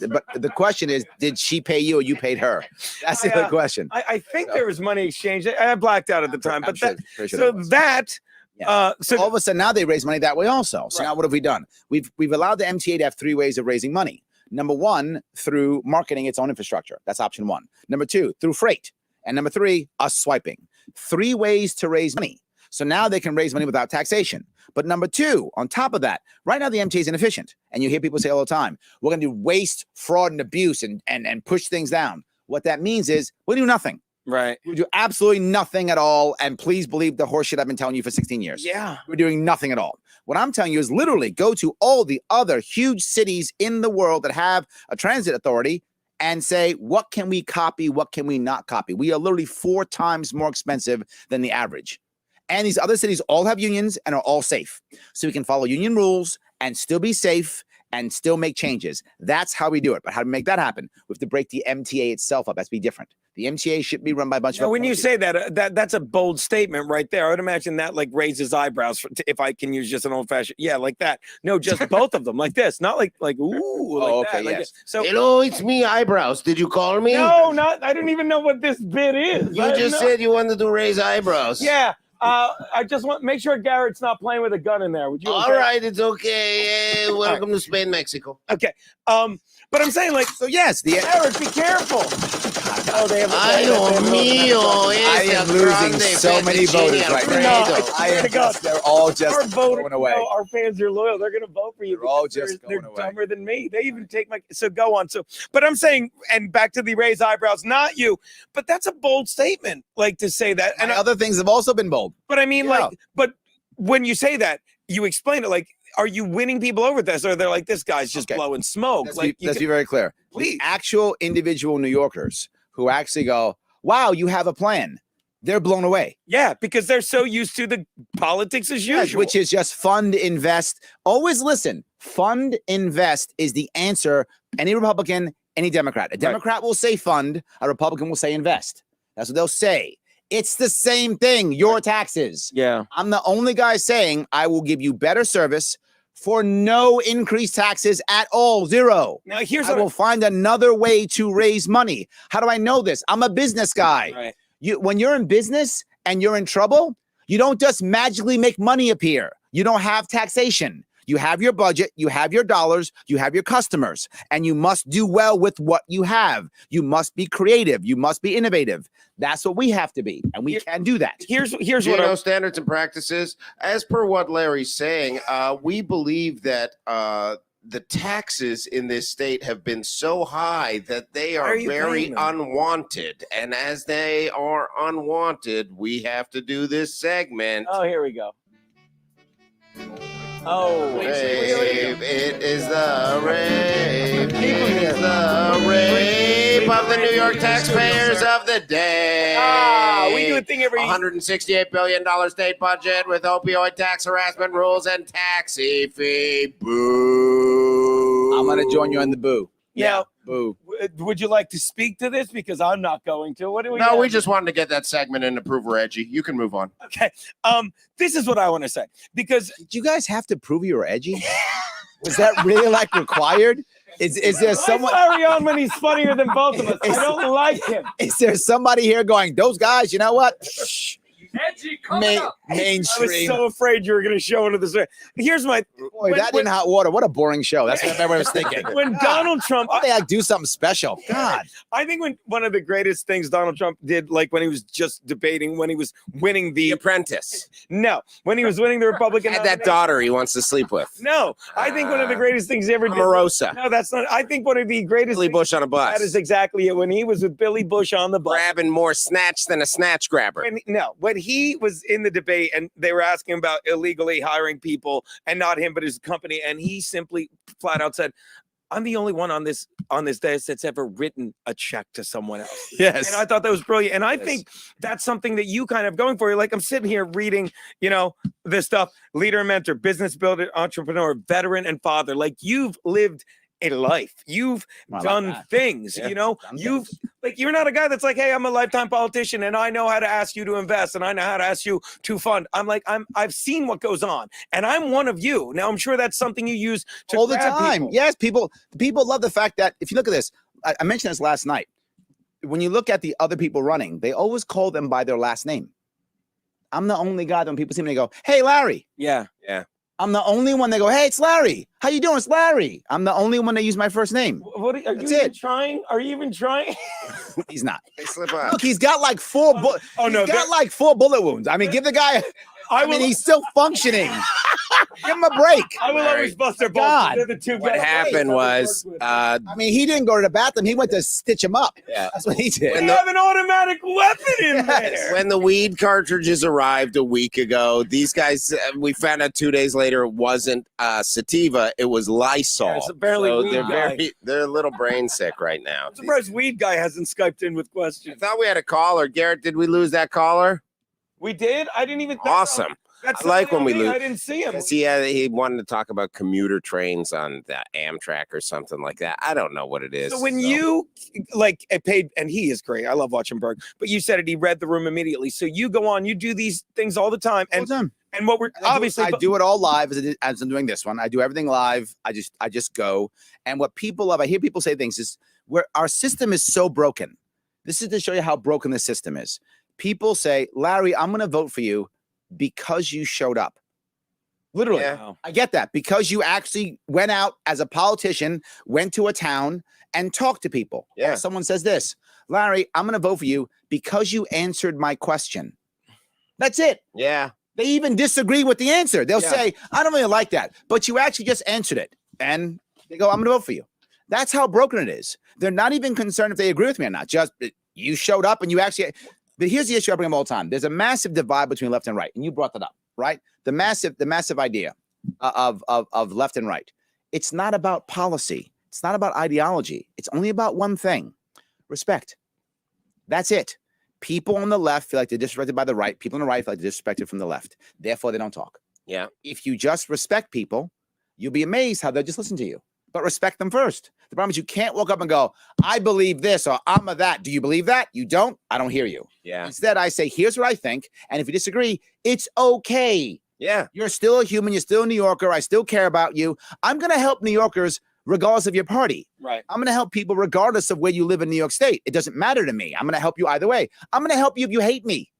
But the question is, did she pay you or you paid her? That's the I, other question. I think there was money exchanged. I blacked out at the time, I'm but sure- that. pretty sure So there was. that. Yeah. So all of a sudden now they raise money that way also. So Right. now what have we done? We've allowed the MTA to have 3 ways of raising money. Number 1, through marketing its own infrastructure. That's option 1. Number 2, through freight. And number 3, us swiping. 3 ways to raise money. So now they can raise money without taxation. But number 2, on top of that, right now the MTA is inefficient. And you hear people say all the time, we're going to do waste, fraud, and abuse and push things down. What that means is we do nothing. right. We do absolutely nothing at all. And please believe the horseshit I've been telling you for 16 years. Yeah. We're doing nothing at all. What I'm telling you is literally go to all the other huge cities in the world that have a transit authority and say, what can we copy? What can we not copy? We are literally 4 times more expensive than the average. And these other cities all have unions and are all safe. So we can follow union rules and still be safe and still make changes. That's how we do it. But how do we make that happen? We have to break the MTA itself up. That's be different. The MTA should be run by a bunch Now, of. when you say that, that's a bold statement right there. I would imagine that like raises eyebrows if I can use just an old fashioned. Yeah, like that. No, just both of them like this, not like ooh. Like okay, that, like yes. this. So Hello, it's me, eyebrows. Did you call me? no, not. I don't even know what this bit is. You just said you wanted to raise eyebrows. Yeah. I just want make sure Garrett's not playing with a gun in there. Would you? All right, it's okay. Welcome to Spain, Mexico. Okay. But I'm saying like, So yes, the Garrett, be careful. Oh, they have. Ay, Dios mío. I am losing so many voters right now. I am just, they're all just Our voters, going away. our fans are loyal. They're going to vote for you. They're all because just they're going away. dumber than me. They even take my. So go on. So, but I'm saying, and back to the raised eyebrows, not you. But that's a bold statement, like to say that. And And other things have also been bold. but I mean, Yeah. like, but when you say that, you explain it like, are you winning people over this, or they're like, this guy's just Okay. blowing smoke? Let's, Like, be, let's be very clear. Please. The actual individual New Yorkers who actually go, wow, you have a plan. They're blown away. yeah, because they're so used to the politics as Yes, usual. which is just fund, invest. Always listen. Fund, invest is the answer. Any Republican, any Democrat. A Democrat will say fund. A Republican will say invest. That's what they'll say. It's the same thing. Your taxes. yeah. I'm the only guy saying I will give you better service for no increased taxes at all. Zero. Now here's I what will find another way to raise money. How do I know this? I'm a business guy. right. When you're in business and you're in trouble, you don't just magically make money appear. You don't have taxation. You have your budget, you have your dollars, you have your customers, and you must do well with what you have. You must be creative. You must be innovative. That's what we have to be, and we can do that. Here's Do what you I know standards and practices? As per what Larry's saying, we believe that the taxes in this state have been so high that they Why are are you very paying them? unwanted. And as they are unwanted, we have to do this segment. Oh, here we go. Oh, Rape, it is the rape. It is the rape of the New York taxpayers of the day. we do a thing every. $168 billion state budget with opioid tax harassment rules and taxi fee. Boo. I'm going to join you on the boo. Yeah. Boo. Would you like to speak to this? Because I'm not going to. What do we? No, got? we just wanted to get that segment in to prove we're edgy. You can move on. Okay. This is what I want to say because Did you guys have to prove you were edgy? Was that really like required? Is there someone? Larry on when he's funnier than both of us. I don't like him. Is there somebody here going, those guys, you know what? Shh. Edgy coming up. I was Mainstream. so afraid you were going to show into this. Here's my. Boy, that in hot water. What a boring show. That's what everyone was thinking. When Donald Trump, Why don't they like do something special? God. I think when one of the greatest things Donald Trump did, like when he was just debating, when he was winning The the Apprentice. no, when he was winning the Republican Had that nomination. daughter he wants to sleep with. No, I think one of the greatest things he ever did. Omarosa. No, that's not. I think one of the greatest. Billy things- Bush on a bus. That is exactly it. When he was with Billy Bush on the bus. Grabbing more snatch than a snatch grabber. When he was in the debate and they were asking about illegally hiring people and not him but his company, and he simply flat out said, "I'm the only one on this dais that's ever written a check to someone else." Yes. And I thought that was brilliant. And I Yes. think that's something that you kind of going for. Like I'm sitting here reading, this stuff, leader and mentor, business builder, entrepreneur, veteran and father. Like you've lived a life. You've I like done that. things, Yeah, done things. like you're not a guy that's like, hey, I'm a lifetime politician and I know how to ask you to invest and I know how to ask you to fund. I'm like, I've seen what goes on and I'm one of you. Now I'm sure that's something you use to all the grab time. people. Yes, people love the fact that if you look at this, I mentioned this last night. When you look at the other people running, they always call them by their last name. I'm the only guy that when people see me, they go, "Hey, Larry." Yeah. I'm the only one they go, "Hey, it's Larry. How you doing? It's Larry." I'm the only one that use my first name. What are you That's even it. trying? Are you even trying? He's not. They slip up. Look, he's got like four. Oh, no, he's got like 4 bullet wounds. I mean, give the guy. I mean, he's still functioning. Give him a break. I will Larry. always bust their balls. God. They're the two What guys happened I was work with. I mean, he didn't go to the bathroom. He went to stitch him up. Yeah. That's what he did. we have an automatic weapon in there. when the weed cartridges arrived a week ago, these guys, we found out 2 days later it wasn't sativa, it was Lysol. Yeah, it's apparently so weed guy. they're a little brain sick right now. I'm surprised Weed Guy hasn't Skyped in with I questions. thought we had a caller. Garrett, did we lose that caller? We did? I didn't even. Awesome. That's I like the when we only thing lose. I didn't see him. Because he wanted to talk about commuter trains on the Amtrak or something like that. I don't know what it is. So when you paid, and he is great. I love watching Berg, but you said it. He read the room immediately. So you go on, you do these things all the time, All and the time. what we're obviously I do it all live as I'm doing this one. I do everything live. I just go. And what people love, I hear people say things is where our system is so broken. This is to show you how broken the system is. People say, Larry, I'm going to vote for you because you showed up. Literally. Yeah. I get that. Because you actually went out as a politician, went to a town and talked to people. Yeah. Or someone says this, Larry, I'm going to vote for you because you answered my question. That's it. Yeah. They even disagree with the answer. They'll Yeah. say, I don't really like that, but you actually just answered it. And they go, I'm going to vote for you. That's how broken it is. They're not even concerned if they agree with me or not. Just you showed up and you actually, but here's the issue I bring up all the time. There's a massive divide between left and right. And you brought that up, right? The massive idea of left and right. It's not about policy. It's not about ideology. It's only about one thing, respect. That's it. People on the left feel like they're disrespected by the right. People on the right feel like they're disrespected from the left. Therefore, they don't talk. Yeah. If you just respect people, you'll be amazed how they'll just listen to you. But respect them first. The problem is you can't walk up and go, I believe this or I'm a that. Do you believe that? You don't? I don't hear you. Yeah. Instead, I say, here's what I think. And if you disagree, it's okay. Yeah. You're still a human. You're still a New Yorker. I still care about you. I'm going to help New Yorkers regardless of your party. Right. I'm going to help people regardless of where you live in New York State. It doesn't matter to me. I'm going to help you either way. I'm going to help you if you hate me.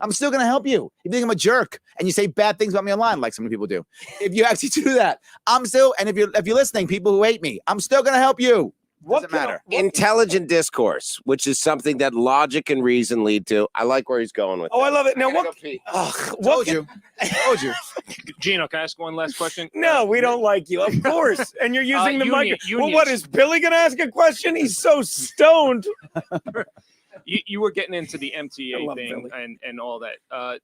I'm still going to help you. If you think I'm a jerk and you say bad things about me online, like so many people do, if you actually do that, I'm still, and if you're listening, people who hate me, I'm still going to help you. Doesn't matter. Intelligent discourse, which is something that logic and reason lead to. I like where he's going with Oh, that. I love it. Now, I gotta what? go pee. Told you. Told you. Gino, can I ask one last question? No, we don't like you, of course. And you're using the union- mic. Well, what unions. is Billy going to ask a question? He's so stoned. You were getting into the I MTA love thing Billy. and all that.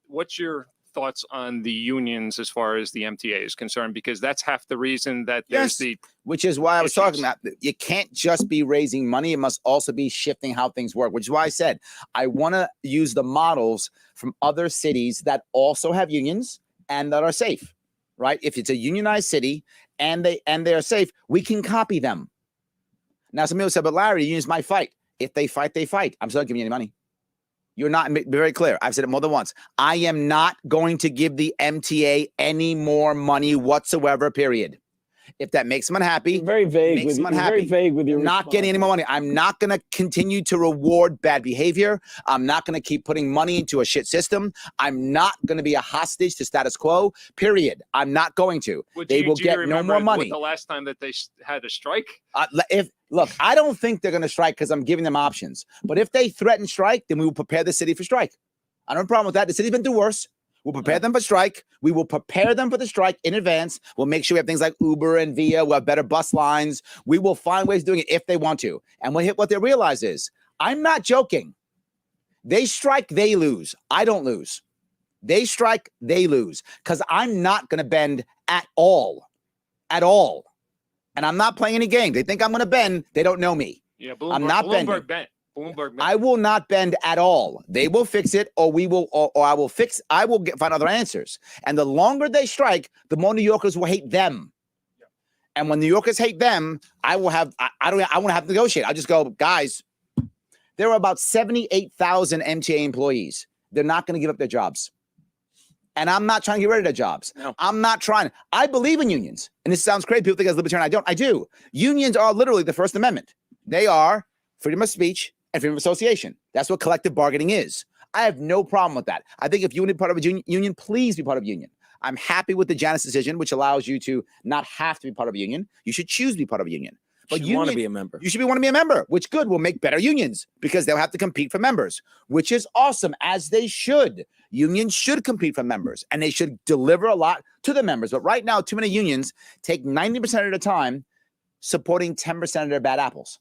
What's your thoughts on the unions as far as the MTA is concerned? Because that's half the reason that there's Yes. Which is why I was issues. talking about you can't just be raising money. It must also be shifting how things work, which is why I said I want to use the models from other cities that also have unions and that are safe, right? If it's a unionized city and they are safe, we can copy them. Now, some people said, but Larry, unions might fight. If they fight, they fight. I'm still not giving you any money. You're not be very clear. I've said it more than once. I am not going to give the MTA any more money whatsoever, period. If that makes them unhappy, Very vague makes with them you're very unhappy. vague with your not getting any more money. I'm not going to continue to reward bad behavior. I'm not going to keep putting money into a shit system. I'm not going to be a hostage to status quo, period. I'm not going to. They will get no more money. The last time that they had a strike? Look, I don't think they're going to strike because I'm giving them options. But if they threaten strike, then we will prepare the city for strike. I don't have a problem with that. The city's been through worse. We'll prepare them for strike. We will prepare them for the strike in advance. We'll make sure we have things like Uber and Via. We'll have better bus lines. We will find ways of doing it if they want to. And what they realize is, I'm not joking. They strike, they lose. I don't lose. They strike, they lose. Because I'm not going to bend at all. At all. And I'm not playing any game. They think I'm going to bend. They don't know me. Yeah, Bloomberg, I'm not bending. Bloomberg bent. Bloomberg bent. I will not bend at all. They will fix it, or we will, or I will fix. I will find other answers. And the longer they strike, the more New Yorkers will hate them. Yeah. And when New Yorkers hate them, I will have. I want to have to negotiate. I'll just go, guys. There are about 78,000 MTA employees. They're not going to give up their jobs. And I'm not trying to get rid of their jobs. No. I'm not trying. I believe in unions. And this sounds crazy. People think as a libertarian, I don't. I do. Unions are literally the First Amendment. They are freedom of speech and freedom of association. That's what collective bargaining is. I have no problem with that. I think if you want to be part of a union, please be part of a union. I'm happy with the Janus decision, which allows you to not have to be part of a union. You should choose to be part of a union. But you want to be a member. You should want to be a member, which good will make better unions because they'll have to compete for members, which is awesome, as they should. Unions should compete for members, and they should deliver a lot to the members. But right now, too many unions take 90% of the time supporting 10% of their bad apples,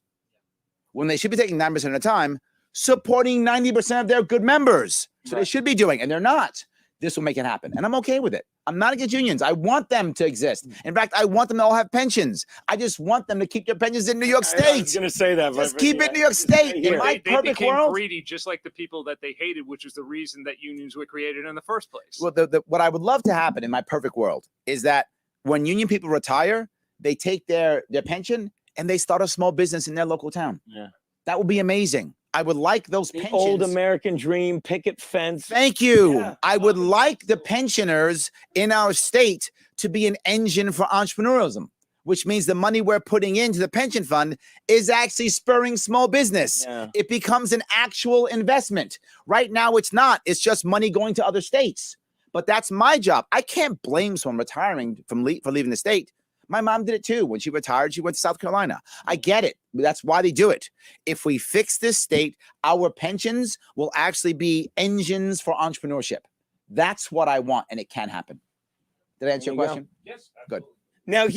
when they should be taking 9% of the time supporting 90% of their good members. So they should be doing, and they're not. This will make it happen. And I'm okay with it. I'm not against unions. I want them to exist. In fact, I want them to all have pensions. I just want them to keep their pensions in New York I was State. going to say that. Just keep it in New York State. In my They perfect became world. greedy, just like the people that they hated, which was the reason that unions were created in the first place. Well, what I would love to happen in my perfect world is that when union people retire, they take their pension and they start a small business in their local town. Yeah. That would be amazing. I would like those The pensions. old American dream, picket fence. Thank you. Yeah. I would like the pensioners in our state to be an engine for entrepreneurialism. which means the money we're putting into the pension fund is actually spurring small business. Yeah. It becomes an actual investment. Right now, it's not. It's just money going to other states. But that's my job. I can't blame someone retiring for leaving the state. My mom did it too. When she retired, she went to South Carolina. I get it. That's why they do it. If we fix this state, our pensions will actually be engines for entrepreneurship. That's what I want, and it can happen. Did I answer your There you go. question? Yes. Good. Now,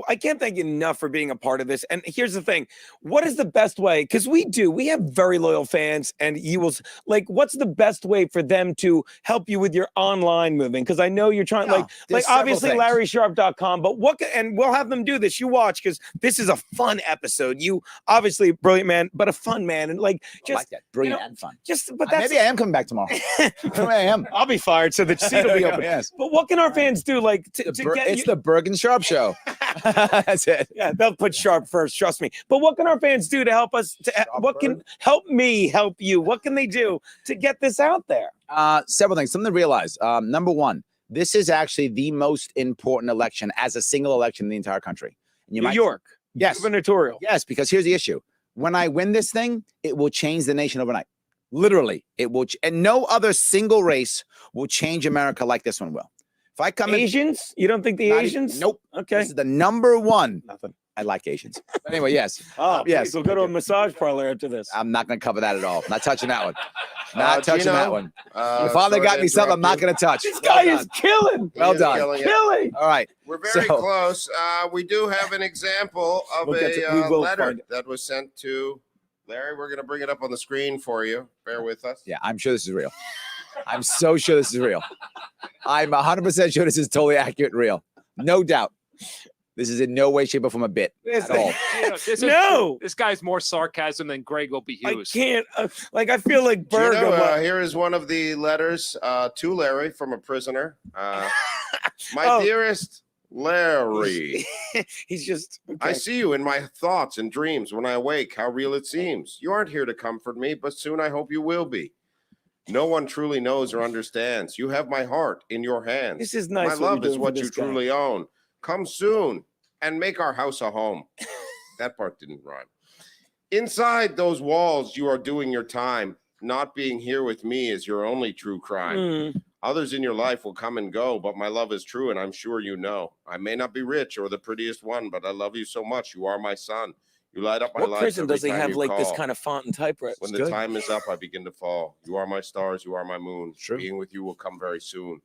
I can't thank you enough for being a part of this. And here's the thing. What is the best way? Because we have very loyal fans, and you will, like, what's the best way for them to help you with your online moving? Because I know you're trying, Yeah, like there's several obviously things. LarrySharp.com, but and we'll have them do this. You watch, because this is a fun episode. You obviously a brilliant man, but a fun man. And like, I like that. Brilliant know, and fun. but that's, Maybe I am coming back tomorrow. Maybe I am. I'll be fired, so the seat will be open. Yes. But what can our fans do, like, to get It's you? the Bergen Sharp Show. That's it. Yeah, they'll put Sharp first, trust me. But what can our fans do to help us? What can help me help you? What can they do to get this out there? Several things. Something to realize. Number one, this is actually the most important election as a single election in the entire country. And New York, Yes. gubernatorial. Yes, because here's the issue. When I win this thing, it will change the nation overnight. Literally, it will. And no other single race will change America like this one will. If I come in, Asians? You don't think the Not e- Asians? nope. Okay. This is the number one. Nothing. I like Asians. But anyway, yes. Oh, yes. yes. We'll go to a massage parlor after this. I'm not going to cover that at all. Not touching that one. Not touching Gino, that one. Your father sorry got to me something I'm not interrupt going to touch. This Well guy done. is killing. Well done. Killing it. Killing. All right. We're very So- close. We do have an example of We'll get to- we a will letter find it. that was sent to Larry. We're going to bring it up on the screen for you. Bear with us. Yeah, I'm sure this is real. I'm so sure this is real. I'm 100% sure this is totally accurate and real. No doubt. This is in no way, shape, or form a bit at all. No. This guy's more sarcasm than Greg will be I Hughes. can't. I feel like Berg. Gino, here is one of the letters to Larry from a prisoner. My Oh. dearest Larry, He's just. I okay. see you in my thoughts and dreams when I awake. How real it seems. You aren't here to comfort me, but soon I hope you will be. No one truly knows or understands. You have my heart in your hands. This is nice. My what you're love is doing for what this you guy. truly own. Come soon and make our house a home. That part didn't rhyme. Inside those walls, you are doing your time. Not being here with me is your only true crime. Mm. Others in your life will come and go, but my love is true, and I'm sure you know. I may not be rich or the prettiest one, but I love you so much. You are my son. You light up my What life. prison every does he time have you like this call. kind of font and typewriter? When the time is up, I begin to fall. You are my stars. You are my moon. True. Being with you will come very soon.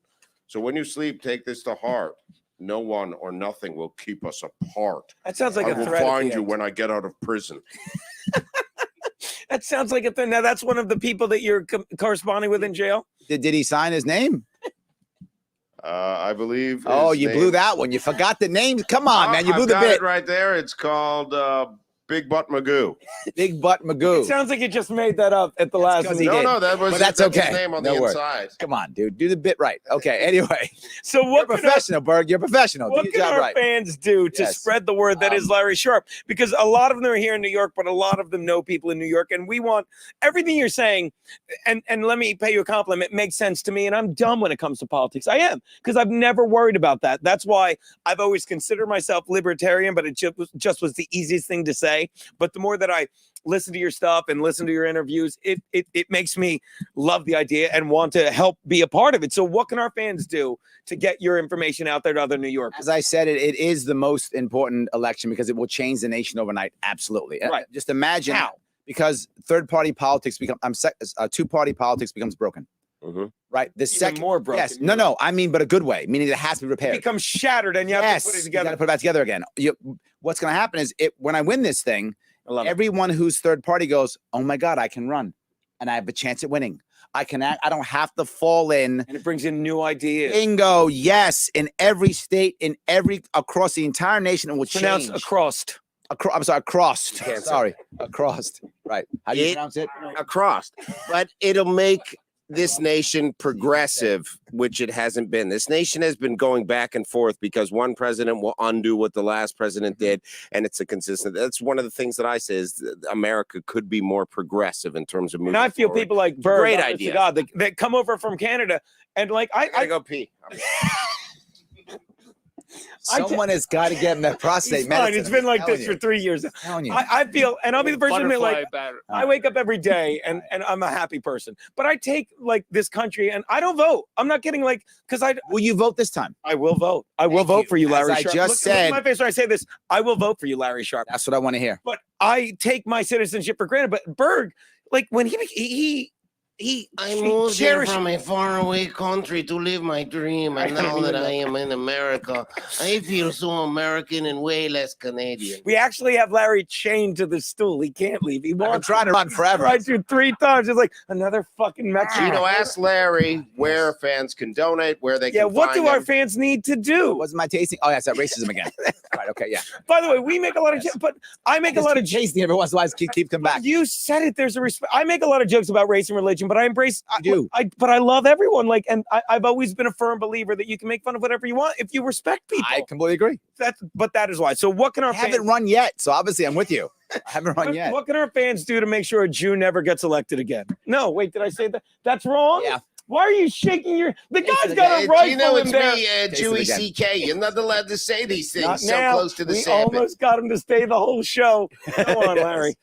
So when you sleep, take this to heart. No one or nothing will keep us apart. That sounds like I a will threat. at find the you end. when I get out of prison. That sounds like a thing. Now that's one of the people that you're corresponding with in jail. Did he sign his name? I believe. Oh, his you name- blew that one. You forgot the name. Come on, man. You blew I've the got bit. it right there. It's called Big Butt Magoo. Big Butt It Magoo. sounds like you just made that up at the last 'cause he meeting. did. No, that was But that's his okay. name on No the worries. inside. Come on, dude. Do the bit right. Okay. Anyway, So you're what can our, professional, Berg. You're professional. Do what your can job our right. fans do to Yes. spread the word that is Larry Sharp? Because a lot of them are here in New York, but a lot of them know people in New York, and we want everything you're saying. And let me pay you a compliment. It makes sense to me, and I'm dumb when it comes to politics. I am, because I've never worried about that. That's why I've always considered myself libertarian, but it just was the easiest thing to say. But the more that I listen to your stuff and listen to your interviews, it makes me love the idea and want to help be a part of it. So what can our fans do to get your information out there to other New Yorkers? As I said, it is the most important election because it will change the nation overnight. Absolutely. Right. Just imagine How? because two-party politics becomes broken. Mhm. Right. The Even second more broken. Yes. No. I mean, but a good way, meaning it has to be It repaired. becomes shattered, and you have to put it You got together. to put it back together again. What's going to happen is when I win this thing, I love it. everyone who's third party goes, "Oh my God, I can run, and I have a chance at winning. I can act. I don't have to fall in." And it brings in new ideas. Bingo! Yes, in every state, across the entire nation, it will Pronounced change. across. I'm sorry, across. can't say Sorry, across. Right? How do you It- pronounce it? Across, but it'll make this nation progressive, which it hasn't been. This nation has been going back and forth because one president will undo what the last president did, and it's a consistent. That's one of the things that I say is that America could be more progressive in terms of moving. And I feel forward. people like Bird, great honest to idea. God, that come over from Canada, and like I gotta go pee. Someone has got to get him that prostate He's fine. medicine. It's been like I'm telling this for you. 3 years. I'm telling you. I feel, and I'll be the first to admit, Butterfly like, batter. I wake up every day and I'm a happy person, but I take like this country and I don't vote. I'm not kidding. Like, because Will you vote this time? I will vote. I will Thank vote you. for you, As Larry I Sharp. just Look said- at my face when I say this. I will vote for you, Larry Sharp. That's what I want to hear. But I take my citizenship for granted. But Berg, like when I moved here cherished- from a faraway country to live my dream, and now that I am in America, I feel so American and way less Canadian. We actually have Larry chained to the stool. He can't leave. He I've been wants trying to run forever. tried to 3 times. It's like another fucking Mexican. Gino, ask Larry where fans can donate, where they Yeah, can what find do our them. fans need to do? Wasn't my tasting? Oh, yeah, it's that racism again. Right. Okay. Yeah. By the way, we make a lot of but I make a lot of chasing every once in a while. Keep coming back. You said it. There's a respect. I make a lot of jokes about race and religion, but I embrace. do. But I love everyone. Like, and I've always been a firm believer that you can make fun of whatever you want if you respect people. I completely agree. But that is why. So what can our I haven't fans, run yet, so obviously I'm with you. I haven't run what, yet. what can our fans do to make sure a Jew never gets elected again? No, wait, did I say that? That's wrong. Yeah. Why are you shaking your? The guy's it got a again. rifle Gino, in it's there. me, it Jewy again. CK. You're not allowed to say these things Not so now. close to the We Sabbath. almost got him to stay the whole show. Come on, Larry.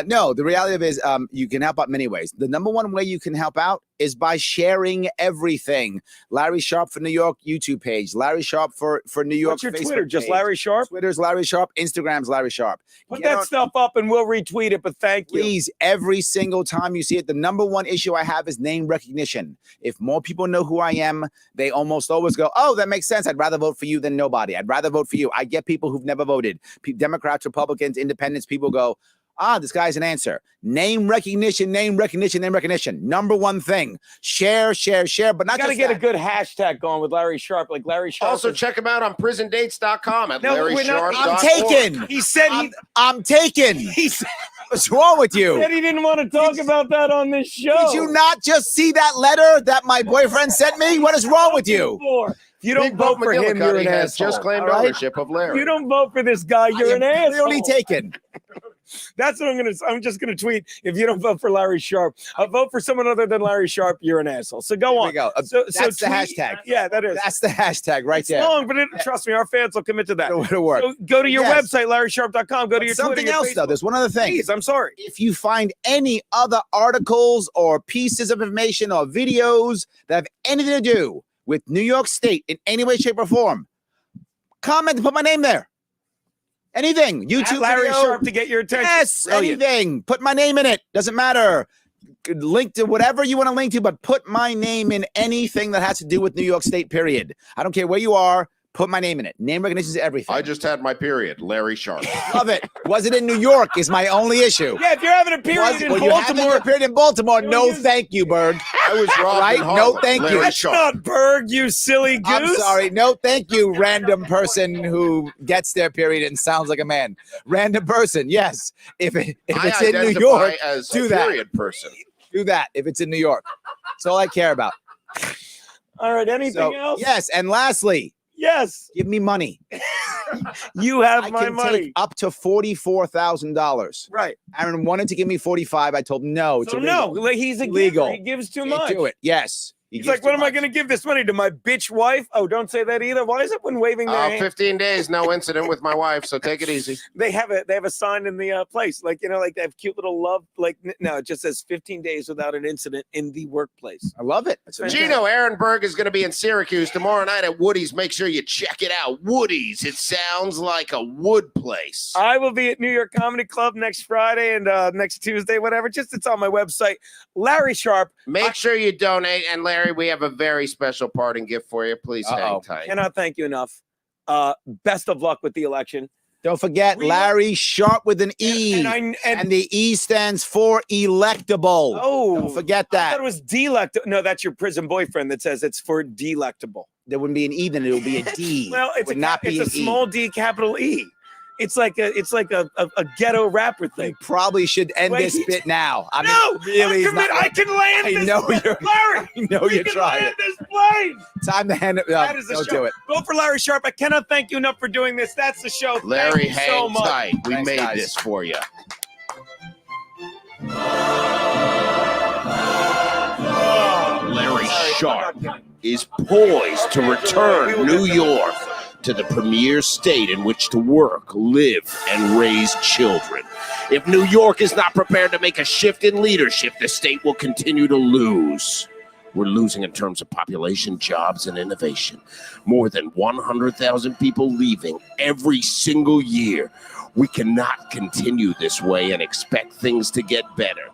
No, the reality of it is you can help out many ways. The number one way you can help out is by sharing everything. Larry Sharp for New York YouTube page. Larry Sharp for New York What's your Facebook Twitter? Just page. Larry Sharp? Twitter's Larry Sharp. Instagram's Larry Sharp. Put Get that on- stuff up and we'll retweet it, but thank you. Please, every single time you see it, the number one issue I have is name recognition. If more people know who I am, they almost always go, oh, that makes sense. I'd rather vote for you than nobody. I'd rather vote for you. I get people who've never voted. Democrats, Republicans, independents, people go, this guy's an answer. Name recognition, name recognition, name recognition. Number one thing. Share, but not You got to just get a that. good hashtag going with Larry Sharp, like Larry Sharp. Also, is- check him out on prisondates.com at No, we're not- I'm LarrySharp.org. taken. He said he I'm taken. he said What's wrong with you? he didn't want to talk about that on this show. Did you not just see that letter that my boyfriend sent me? What is wrong with you? If you don't Big vote Boat for him, you're McGillicuddy an has asshole. just claimed all right? ownership of Larry. You don't vote for this guy, you're I an am asshole. clearly taken. That's what I'm just gonna tweet. If you don't vote for Larry Sharp, I'll vote for someone other than Larry Sharp, you're an asshole. So go Here on. we go. So That's the tweet- hashtag. Yeah, that is. That's the hashtag right It's there. long, but trust me, our fans will commit to that. It'll work. So go to your Yes. website, LarrySharp.com. Go to But your something Twitter, your else, though. Facebook. There's one other thing. Please, I'm sorry. If you find any other articles or pieces of information or videos that have anything to do with New York State in any way, shape, or form, comment and put my name there. Anything. YouTube At Larry video. Sharp to get your attention. Yes, Brilliant. anything. Put my name in it. Doesn't matter. Link to whatever you want to link to, but put my name in anything that has to do with New York State, period. I don't care where you are. Put my name in it. Name recognition is everything. I just had my period. Larry Sharp. love it. Was it in New York is my only issue. Yeah, if you're having a period in Well, you having Baltimore, your period in Baltimore? You No, use- thank you, Berg. I was robbed Right? in No, Harlem. thank you. Larry that's Sharp. not Berg, you silly goose. I'm sorry. No, thank you, random person who gets their period and sounds like a man. Random person, yes. If I it's in New identify York, as do a that. period person. do that. If it's in New York, that's all I care about. All right, anything So, else? yes, and lastly, Yes. give me money. You have I my can money. take up to $44,000. Right. Aaron wanted to give me 45. I told him no. It's So illegal. no, like, he's a Illegal. giver. He gives too Can't much. do it. Yes. He He's gives like, what too am I much. going to give this money to my bitch wife? Oh, don't say that either. Why is it when waving their hand? 15 days, no incident with my wife, so take it easy. They have a sign in the place, like like they have cute little love. Like no, it just says 15 days without an incident in the workplace. I love it. That's amazing. Gino Ehrenberg is going to be in Syracuse tomorrow night at Woody's. Make sure you check it out. Woody's. It sounds like a wood place. I will be at New York Comedy Club next Friday and next Tuesday, whatever. Just it's on my website. Larry Sharp. Make sure you donate. And Larry, we have a very special parting gift for you. Please hang Uh-oh. tight. Cannot thank you enough. Best of luck with the election. Don't forget We- Larry Sharp with an E. And the E stands for electable. oh, Don't forget I thought that. it was delectable. No, that's your prison boyfriend that says it's for delectable. There wouldn't be an E, then it would be a D. Well, It it's would a, not be it's a an E. small D, capital E. It's like a ghetto rapper You thing. probably should end Wait. this bit now. I mean, No, really, I'm it's not- I can land I this know plane. you're- Larry. I know we you're can trying. land this plane. Time to hand it. That is the Don't show. do it. Vote for Larry Sharp. I cannot thank you enough for doing this. That's the show. Larry, thank you so hang much. tight. We Thanks, made guys. this for you. Larry Sharp is poised to return New York to the premier state in which to work, live, and raise children. If New York is not prepared to make a shift in leadership, the state will continue to lose. We're losing in terms of population, jobs, and innovation. More than 100,000 people leaving every single year. We cannot continue this way and expect things to get better.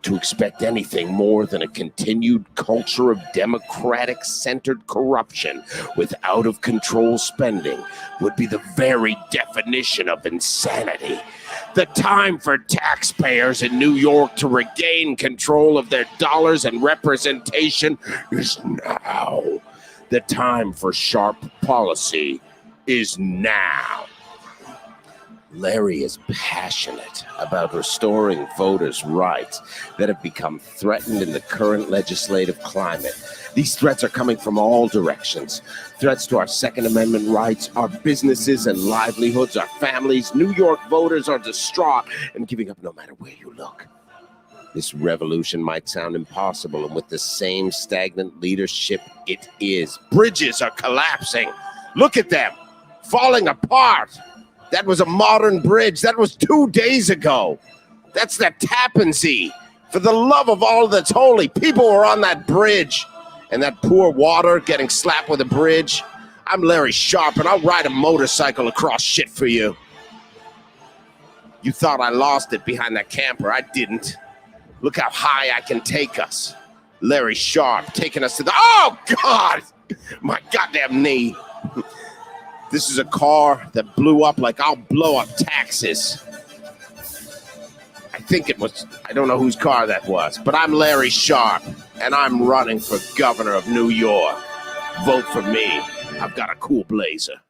To expect anything more than a continued culture of democratic-centered corruption with out-of-control spending would be the very definition of insanity. The time for taxpayers in New York to regain control of their dollars and representation is now. The time for sharp policy is now. Larry is passionate about restoring voters' rights that have become threatened in the current legislative climate. These threats are coming from all directions. Threats to our Second Amendment rights, our businesses and livelihoods, our families. New York voters are distraught and giving up no matter where you look. This revolution might sound impossible, and with the same stagnant leadership, it is. Bridges are collapsing. Look at them, falling apart. That was a modern bridge. That was 2 days ago. That's the Tappan Zee. For the love of all that's holy, people were on that bridge. And that poor water getting slapped with a bridge. I'm Larry Sharp, and I'll ride a motorcycle across shit for you. You thought I lost it behind that camper. I didn't. Look how high I can take us. Larry Sharp taking us to the... Oh, God! My goddamn knee. This is a car that blew up like I'll blow up taxes. I think it was, I don't know whose car that was, but I'm Larry Sharp, and I'm running for governor of New York. Vote for me. I've got a cool blazer.